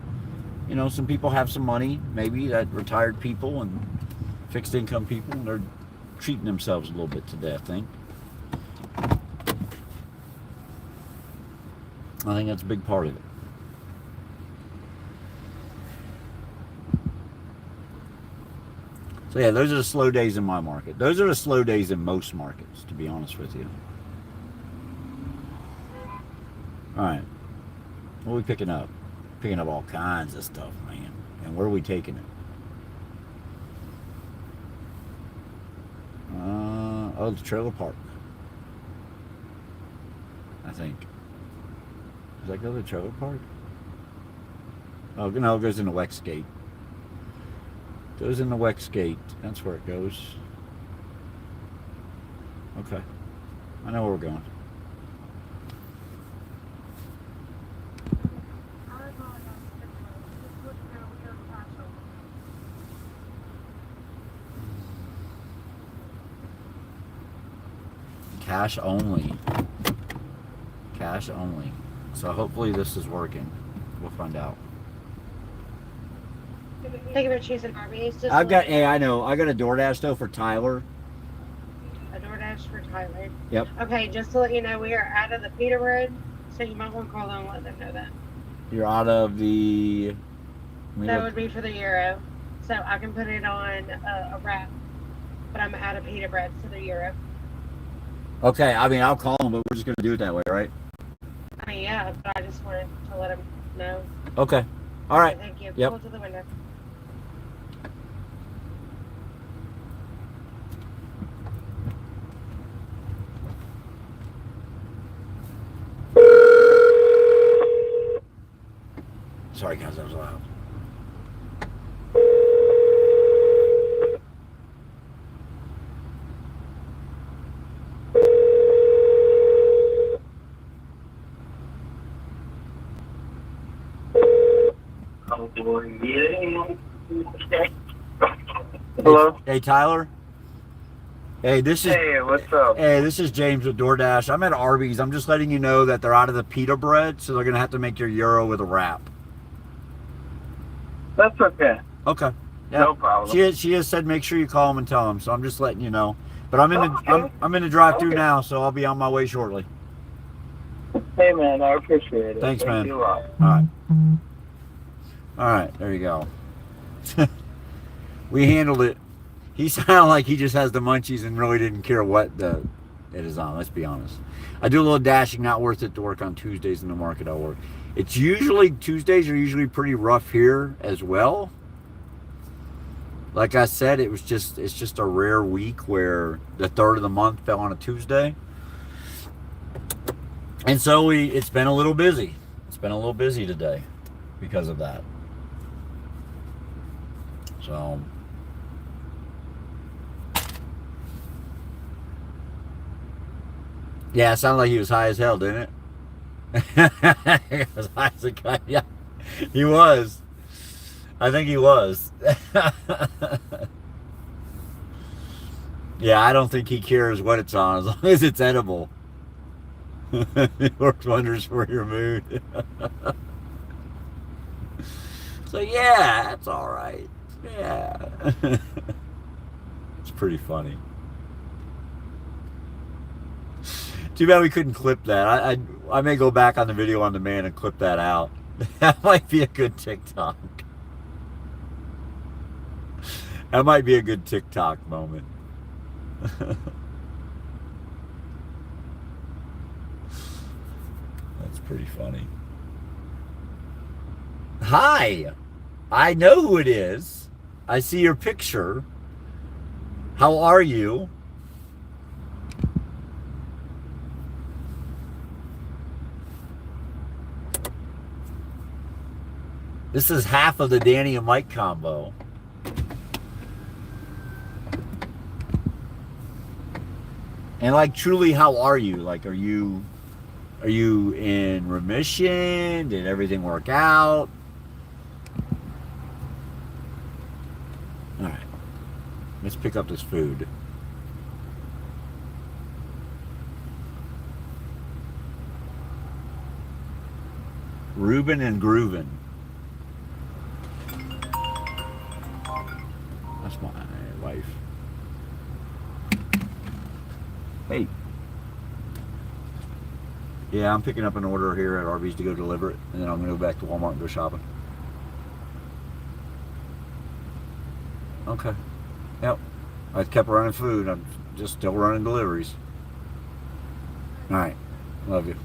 you know, some people have some money, maybe, that retired people and fixed income people, and they're treating themselves a little bit today, I think. I think that's a big part of it. So yeah, those are the slow days in my market. Those are the slow days in most markets, to be honest with you. All right. What are we picking up? Picking up all kinds of stuff, man. And where are we taking it? Oh, the trailer park. I think. Does that go to the trailer park? Oh, no, it goes into Westgate. Goes in the Wexgate. That's where it goes. Okay. I know where we're going. Cash only. Cash only. So hopefully this is working. We'll find out. Thank you for choosing Arby's. Just I've got, like hey, I know. I got a DoorDash though for Tyler. a DoorDash for Tyler. Yep. Okay, just to let you know, we are out of the pita bread, so you might want to call them and let them know that. You're out of the. That would be for the Euro. So I can put it on a wrap, but I'm out of pita bread for the Euro. Okay, I mean, I'll call him, but we're just going to do it that way, right? I mean, yeah, but I just wanted to let them know. Okay. All right. Okay, thank you. Yep. Pull to the window. Sorry, guys, that was loud. Hello? Hey, Tyler. Hey, this is. Hey, what's up? Hey, this is James with DoorDash. I'm at Arby's. I'm just letting you know that they're out of the pita bread, so they're gonna have to make your Euro with a wrap. That's okay. Okay. Yeah. No problem. She has said make sure you call them and tell them. So I'm just letting you know. But I'm in the Okay. I'm in the drive-through Okay. now, so I'll be on my way shortly. Hey, man, I appreciate it. Thanks, man. Thank you a lot. All right. All right. There you go. We handled it. He sounded like he just has the munchies and really didn't care what it is on. Let's be honest. I do a little dashing. Not worth it to work on Tuesdays in the market. I'll work. It's usually Tuesdays are usually pretty rough here as well. Like I said, it's just a rare week where the third of the month fell on a Tuesday, and so it's been a little busy. It's been a little busy today because of that. So. Yeah, it sounded like he was high as hell, didn't it? He was high as a guy. Yeah, he was. I think he was. Yeah, I don't think he cares what it's on as long as it's edible. It works wonders for your mood. So yeah, that's all right. Yeah. It's pretty funny. Too bad we couldn't clip that. I may go back on the video on demand and clip that out. That might be a good TikTok. That might be a good TikTok moment. That's pretty funny. Hi! I know who it is. I see your picture. How are you? This is half of the Danny and Mike combo. And like, truly, how are you? Like, are you in remission? Did everything work out? All right, let's pick up this food. Reuben and Groovin. That's my wife. Hey. Yeah, I'm picking up an order here at Arby's to go deliver it, and then I'm going to go back to Walmart and go shopping. Okay. Yep. I kept running food. I'm just still running deliveries. All right. Love you.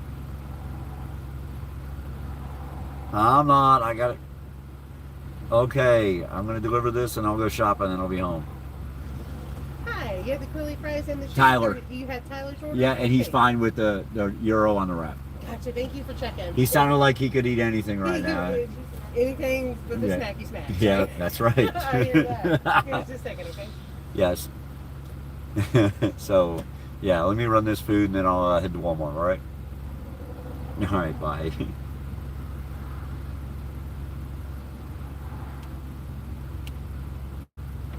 I'm not. I got it. Okay. I'm going to deliver this, and I'll go shopping, and I'll be home. Hi, you have the curly fries and the cheese. Tyler. You had Tyler's order? Yeah, and he's Okay. fine with the Euro on the wrap. Gotcha. Thank you for checking. He sounded like he could eat anything right now. Anything but the Yeah. snacky snacks. Yeah, right? that's right. I hear that. Give us a second, okay? Yes. So, yeah, let me run this food and then I'll head to Walmart, all right? All right, bye.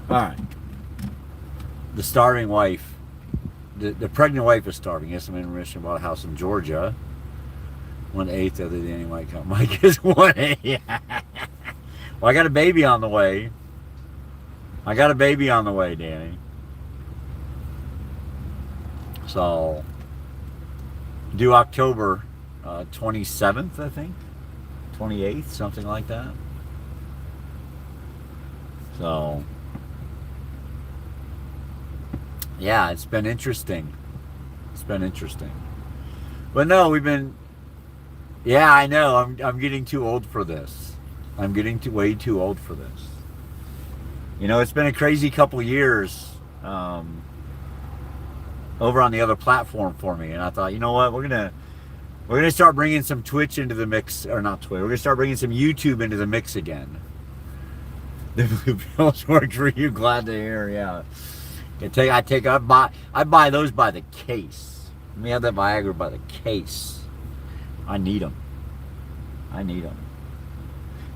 All right. The starving wife, the pregnant wife is starving. Yes, I'm in remission about a house in Georgia. 1/8 of the Danny White Cup. Mike is 1/8. Well, I got a baby on the way. Danny. So, due October 27th, I think. 28th, something like that. So, yeah, it's been interesting. But no, yeah, I know. I'm getting too old for this. I'm getting way too old for this. You know, it's been a crazy couple years over on the other platform for me, and I thought, you know what, we're gonna start bringing some Twitch into the mix, or not Twitch. We're gonna start bringing some YouTube into the mix again. The blue pills work for you. Glad to hear. Yeah. I buy those by the case. Let me have that Viagra by the case. I need them. And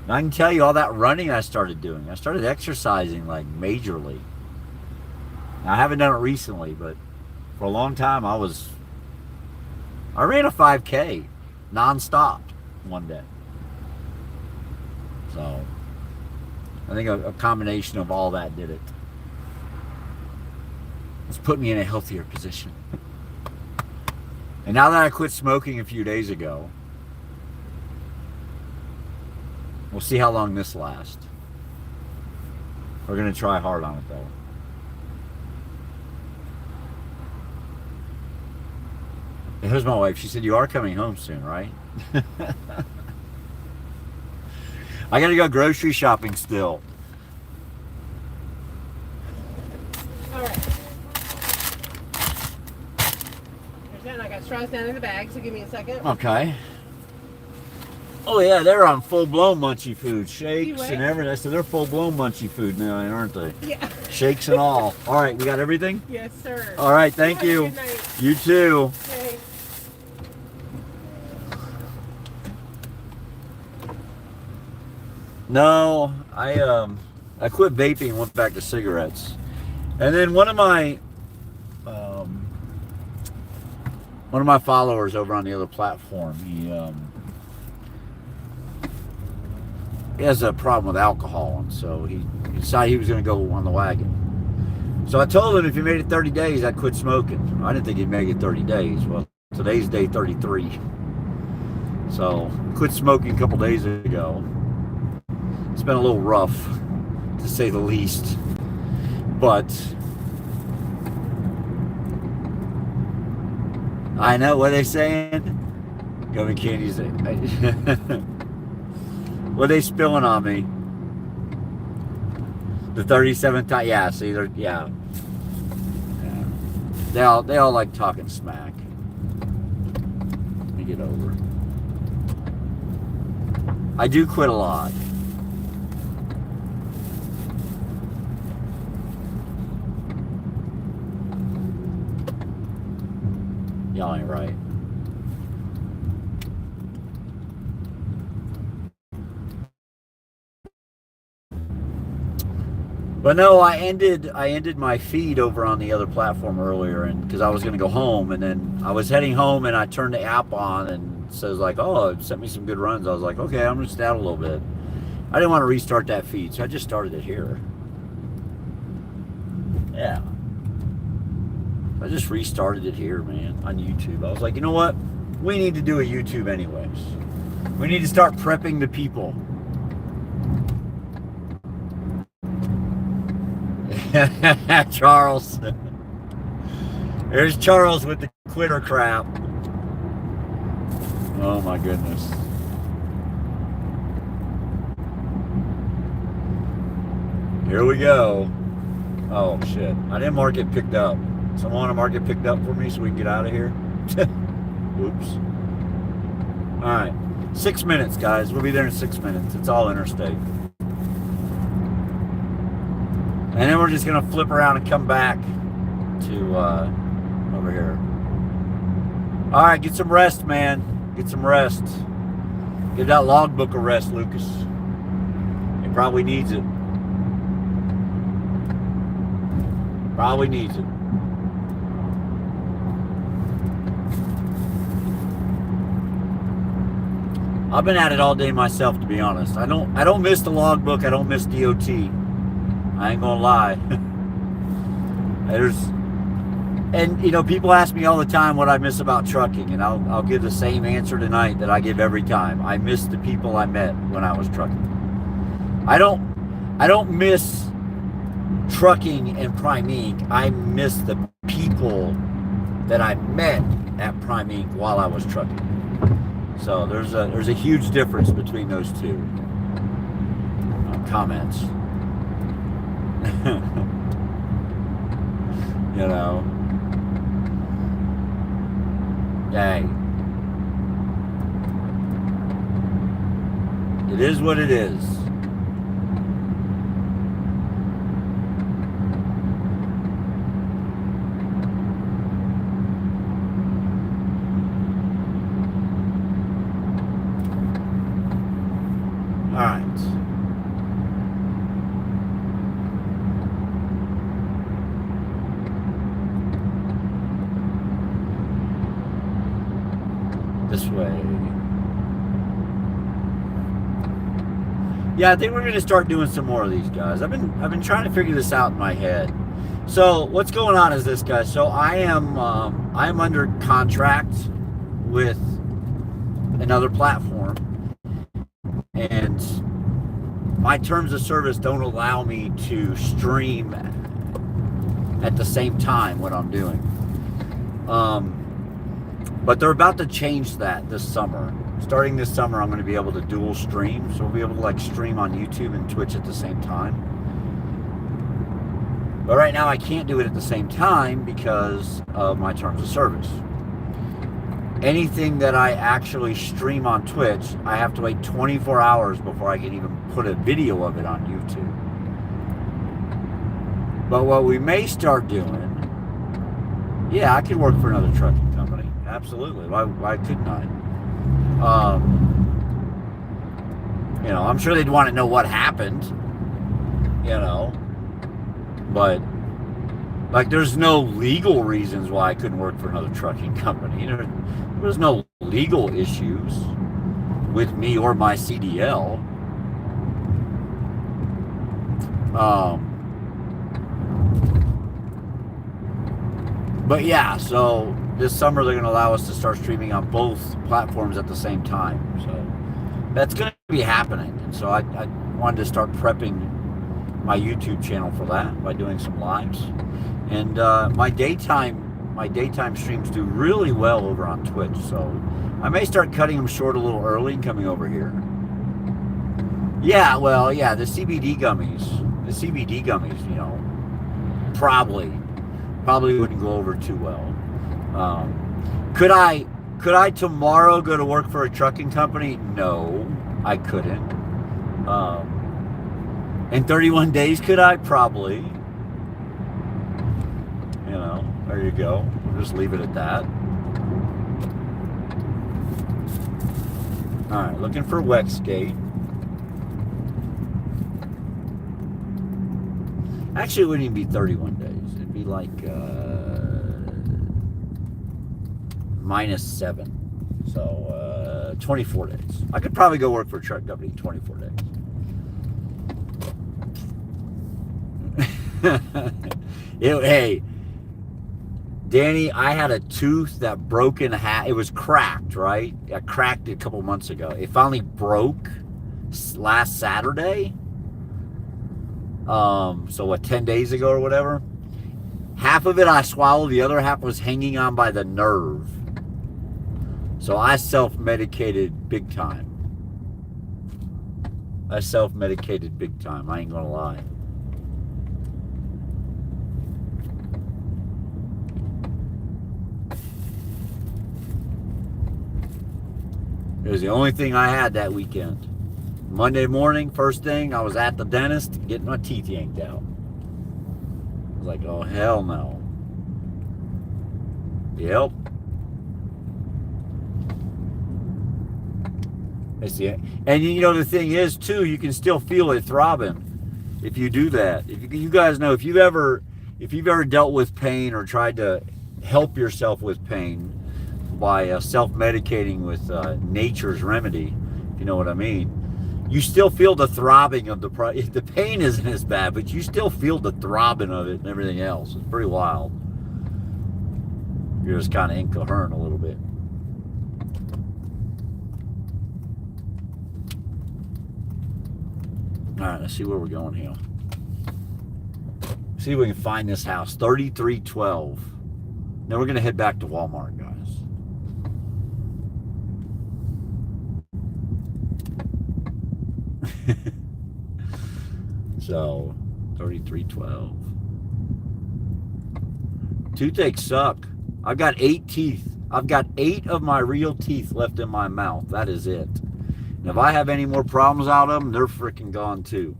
I can tell you all that running I started doing. I started exercising like majorly. Now, I haven't done it recently, but for a long time I ran a 5K nonstop one day. So I think a combination of all that did it. It's put me in a healthier position. And now that I quit smoking a few days ago, we'll see how long this lasts. We're going to try hard on it, though. And here's my wife. She said, you are coming home soon, right? I got to go grocery shopping still. All right. There's that. I got straws down in the bag, so give me a second. Okay. Oh yeah, they're on full-blown munchy food, shakes what? and everything. So they're full-blown munchy food now, aren't they? Yeah. Shakes and all. All right, we got everything? Yes, sir. All right, thank Have a you. good night. You too. Okay. No, I quit vaping and went back to cigarettes. And then one of my followers over on the other platform, he has a problem with alcohol, and so he decided he was going to go on the wagon. So I told him if he made it 30 days, I'd quit smoking. I didn't think he'd make it 30 days. Well, today's day 33. So quit smoking a couple days ago. It's been a little rough, to say the least. But I know what they're saying. Gummy candies. What are they spilling on me? The 37th time. Yeah, see, yeah. They all like talking smack. Let me get over. I do quit a lot. Y'all ain't right. But no, I ended my feed over on the other platform earlier, and because I was going to go home, and then I was heading home, and I turned the app on, and it says like, oh, it sent me some good runs. I was like, okay, I'm just out a little bit. I didn't want to restart that feed, so I just started it here. Yeah. I just restarted it here, man, on YouTube. I was like, you know what? We need to do a YouTube anyways. We need to start prepping the people. Charles. There's Charles with the quitter crap. Oh my goodness. Here we go. Oh shit. I didn't mark it picked up. Someone want to mark it picked up for me so we can get out of here? Oops. Alright. 6 minutes, guys. We'll be there in 6 minutes. It's all interstate. And then we're just gonna flip around and come back to over here. All right, get some rest, man. Get some rest. Give that logbook a rest, Lucas. It probably needs it. Probably needs it. I've been at it all day myself, to be honest. I don't miss the logbook. I don't miss DOT. I ain't gonna lie. And you know, people ask me all the time what I miss about trucking, and I'll give the same answer tonight that I give every time. I miss the people I met when I was trucking. I don't miss trucking and Prime Inc. I miss the people that I met at Prime Inc. while I was trucking. So there's a huge difference between those two comments. You know, dang, it is what it is. All right. This way. Yeah, I think we're going to start doing some more of these, guys. I've been trying to figure this out in my head. So what's going on is this, guys. So I'm under contract with another platform, and my terms of service don't allow me to stream at the same time what I'm doing. But they're about to change that this summer. Starting this summer, I'm going to be able to dual stream. So we'll be able to like stream on YouTube and Twitch at the same time. But right now I can't do it at the same time because of my terms of service. Anything that I actually stream on Twitch, I have to wait 24 hours before I can even put a video of it on YouTube. But what we may start doing, yeah, I could work for another trucking company. Absolutely. Why couldn't I? You know, I'm sure they'd want to know what happened, you know, but like there's no legal reasons why I couldn't work for another trucking company. There's no legal issues with me or my CDL. But yeah, so this summer they're going to allow us to start streaming on both platforms at the same time. So that's going to be happening. And so I wanted to start prepping my YouTube channel for that by doing some lives. And my daytime streams do really well over on Twitch. So I may start cutting them short a little early and coming over here. Yeah, well, yeah, the CBD gummies, you know, probably wouldn't go over too well. Could I tomorrow go to work for a trucking company? No, I couldn't. In 31 days, could I? Probably. You know, there you go. We'll just leave it at that. All right, looking for Wexgate. Actually, it wouldn't even be 31 days. It'd be like -7. So 24 days. I could probably go work for a truck company in 24 days. Hey, Danny, I had a tooth that broke in half. It was cracked, right? I cracked it a couple months ago. It finally broke last Saturday. So what, 10 days ago or whatever? Half of it I swallowed, the other half was hanging on by the nerve. So I self-medicated big time. I ain't gonna lie. It was the only thing I had that weekend. Monday morning, first thing, I was at the dentist getting my teeth yanked out. I was like, oh, hell no. Yep. That's it. And you know, the thing is, too, you can still feel it throbbing if you do that. If you guys know, if you've ever dealt with pain or tried to help yourself with pain by self-medicating with nature's remedy, if you know what I mean, you still feel the throbbing of the pain isn't as bad, but you still feel the throbbing of it and everything else. It's pretty wild. You're just kind of incoherent a little bit. All right, let's see where we're going here. See if we can find this house, 3312. Now we're going to head back to Walmart, guys. So, 3312. Toothaches suck. I've got 8 teeth. I've got 8 of my real teeth left in my mouth. That is it. And if I have any more problems out of them, they're freaking gone too.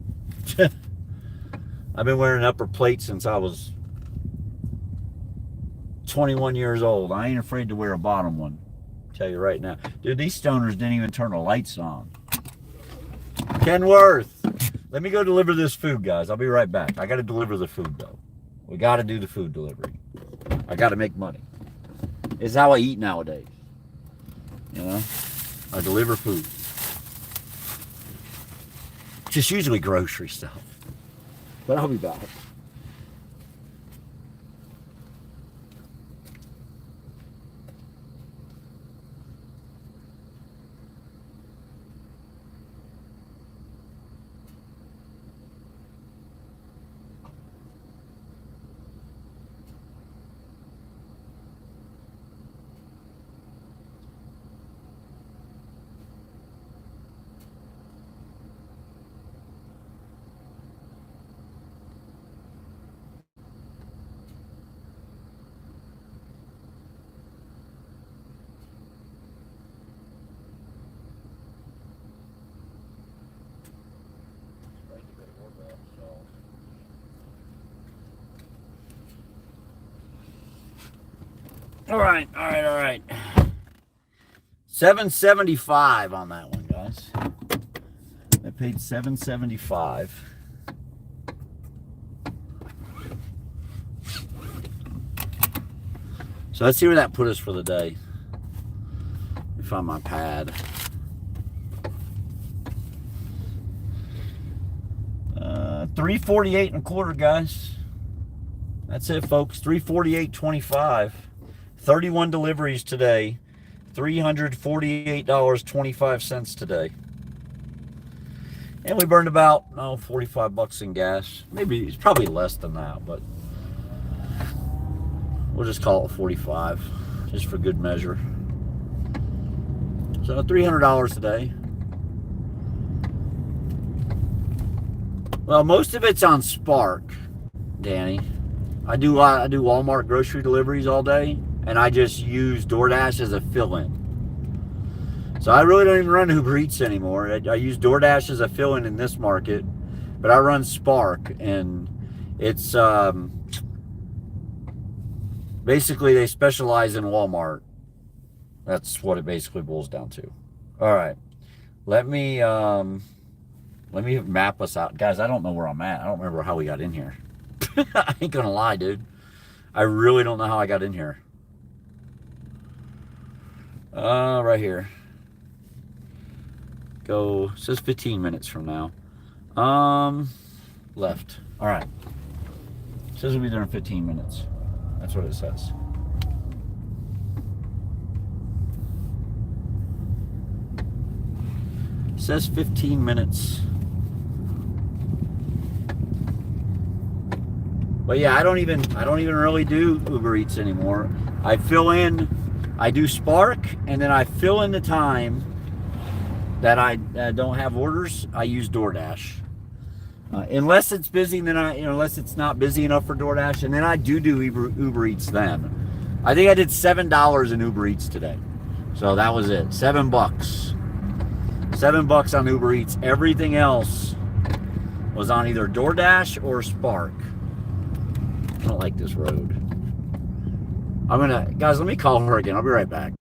I've been wearing upper plates since I was 21 years old. I ain't afraid to wear a bottom one. I'll tell you right now. Dude, these stoners didn't even turn the lights on. Kenworth, let me go deliver this food, guys. I'll be right back. I got to deliver the food, though. We got to do the food delivery. I got to make money. It's how I eat nowadays. You know? I deliver food. Just usually grocery stuff. But I'll be back. All right. $7.75 on that one, guys. I paid $7.75. So let's see where that put us for the day. Let me find my pad. $348.25, guys. That's it, folks. $348.25. 31 deliveries today. $348.25 today. And we burned about, $45 in gas. Maybe it's probably less than that, but we'll just call it 45, just for good measure. So $300 today. Well, most of it's on Spark, Danny. I do Walmart grocery deliveries all day, and I just use DoorDash as a fill-in. So I really don't even run Uber Eats anymore. I use DoorDash as a fill-in in this market, but I run Spark, and it's basically they specialize in Walmart. That's what it basically boils down to. All right, let me map us out, guys. I don't know where I'm at. I don't remember how we got in here. I ain't gonna lie, dude. I really don't know how I got in here. Right here. Go, it says 15 minutes from now. Left. All right. It says we'll be there in 15 minutes. That's what it says. It says 15 minutes. But yeah, I don't even really do Uber Eats anymore. I fill in, I do Spark, and then I fill in the time that I don't have orders. I use DoorDash. Unless it's busy, then unless it's not busy enough for DoorDash, and then I do Uber Eats then. I think I did $7 in Uber Eats today. So that was it. $7. $7 on Uber Eats. Everything else was on either DoorDash or Spark. I don't like this road. Guys, let me call her again. I'll be right back.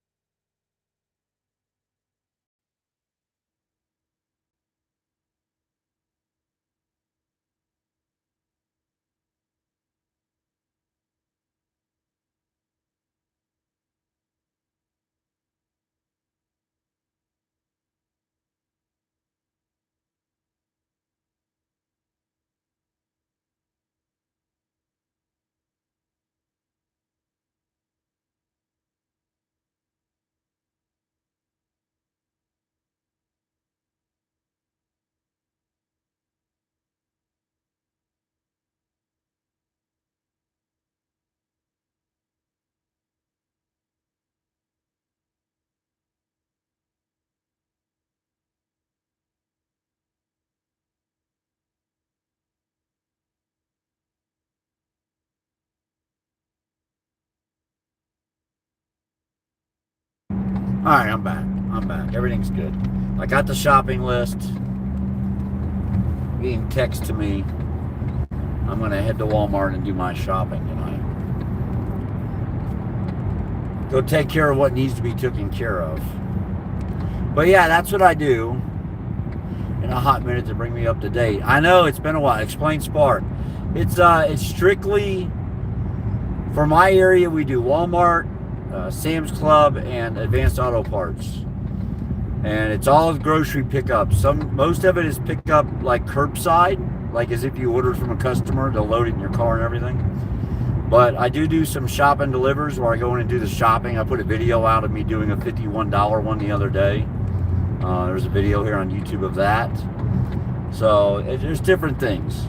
All right, I'm back. Everything's good. I got the shopping list. Being text to me. I'm going to head to Walmart and do my shopping tonight. Go take care of what needs to be taken care of. But yeah, that's what I do in a hot minute to bring me up to date. I know it's been a while. Explain Spark. It's strictly for my area. We do Walmart, Sam's Club, and Advanced Auto Parts, and it's all grocery pickup. Most of it is pickup like curbside, like as if you ordered from a customer. They'll load it in your car and everything. But I do some shop and delivers where I go in and do the shopping. I put a video out of me doing a $51 one the other day. There's a video here on YouTube of that. So there's different things.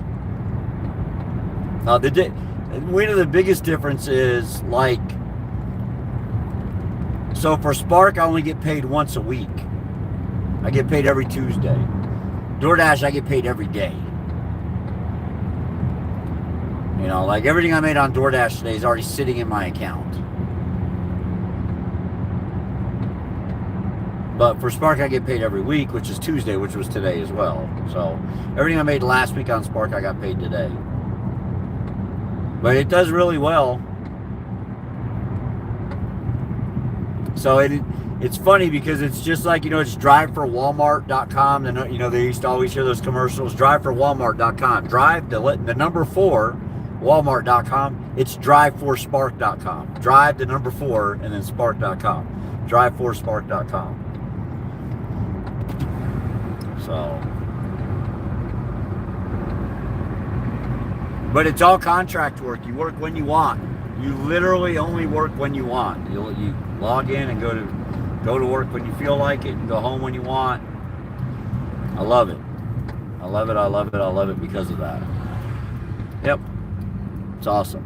One of the biggest difference is like, so for Spark, I only get paid once a week. I get paid every Tuesday. DoorDash, I get paid every day. You know, like everything I made on DoorDash today is already sitting in my account. But for Spark, I get paid every week, which is Tuesday, which was today as well. So everything I made last week on Spark, I got paid today. But it does really well. So it's funny because it's just like, it's driveforwalmart.com. And, they used to always hear those commercials, driveforwalmart.com. Drive, the number 4, walmart.com. It's driveforspark.com. Drive, the number 4, and then spark.com. Driveforspark.com. So. But it's all contract work. You work when you want. You literally only work when you want. You log in and go to work when you feel like it and go home when you want. I love it. I love it. I love it. I love it because of that. Yep. It's awesome.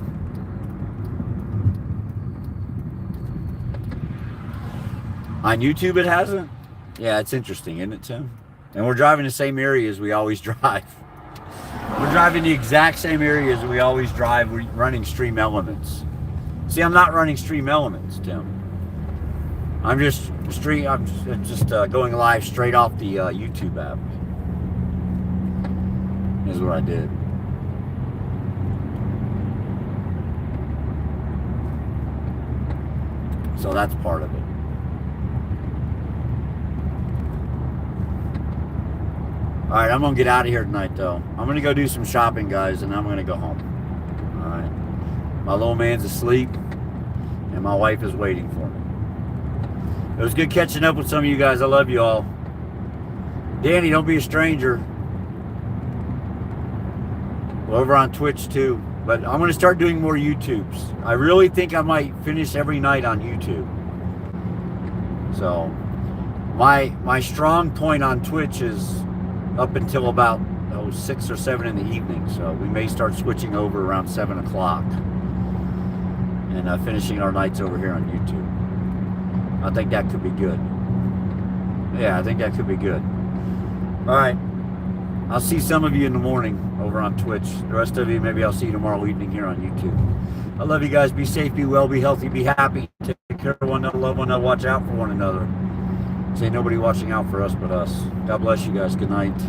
On YouTube it hasn't? Yeah, it's interesting, isn't it, Tim? And we're driving the same areas we always drive. We're driving the exact same areas we always drive. We're running Stream Elements. See, I'm not running Stream Elements, Tim. I'm just going live straight off the YouTube app. Is what I did. So that's part of it. All right, I'm going to get out of here tonight, though. I'm going to go do some shopping, guys, and I'm going to go home. All right. My little man's asleep, and my wife is waiting for me. It was good catching up with some of you guys. I love you all. Danny, don't be a stranger. We're over on Twitch, too. But I'm going to start doing more YouTubes. I really think I might finish every night on YouTube. So, my strong point on Twitch is up until about 6 or 7 in the evening. So we may start switching over around 7 o'clock and finishing our nights over here on YouTube. I think that could be good. Yeah, I think that could be good. All right. I'll see some of you in the morning over on Twitch. The rest of you, maybe I'll see you tomorrow evening here on YouTube. I love you guys. Be safe, be well, be healthy, be happy. Take Take care of one another, love one another, watch out for one another. Say nobody watching out for us but us. God bless you guys. Good night.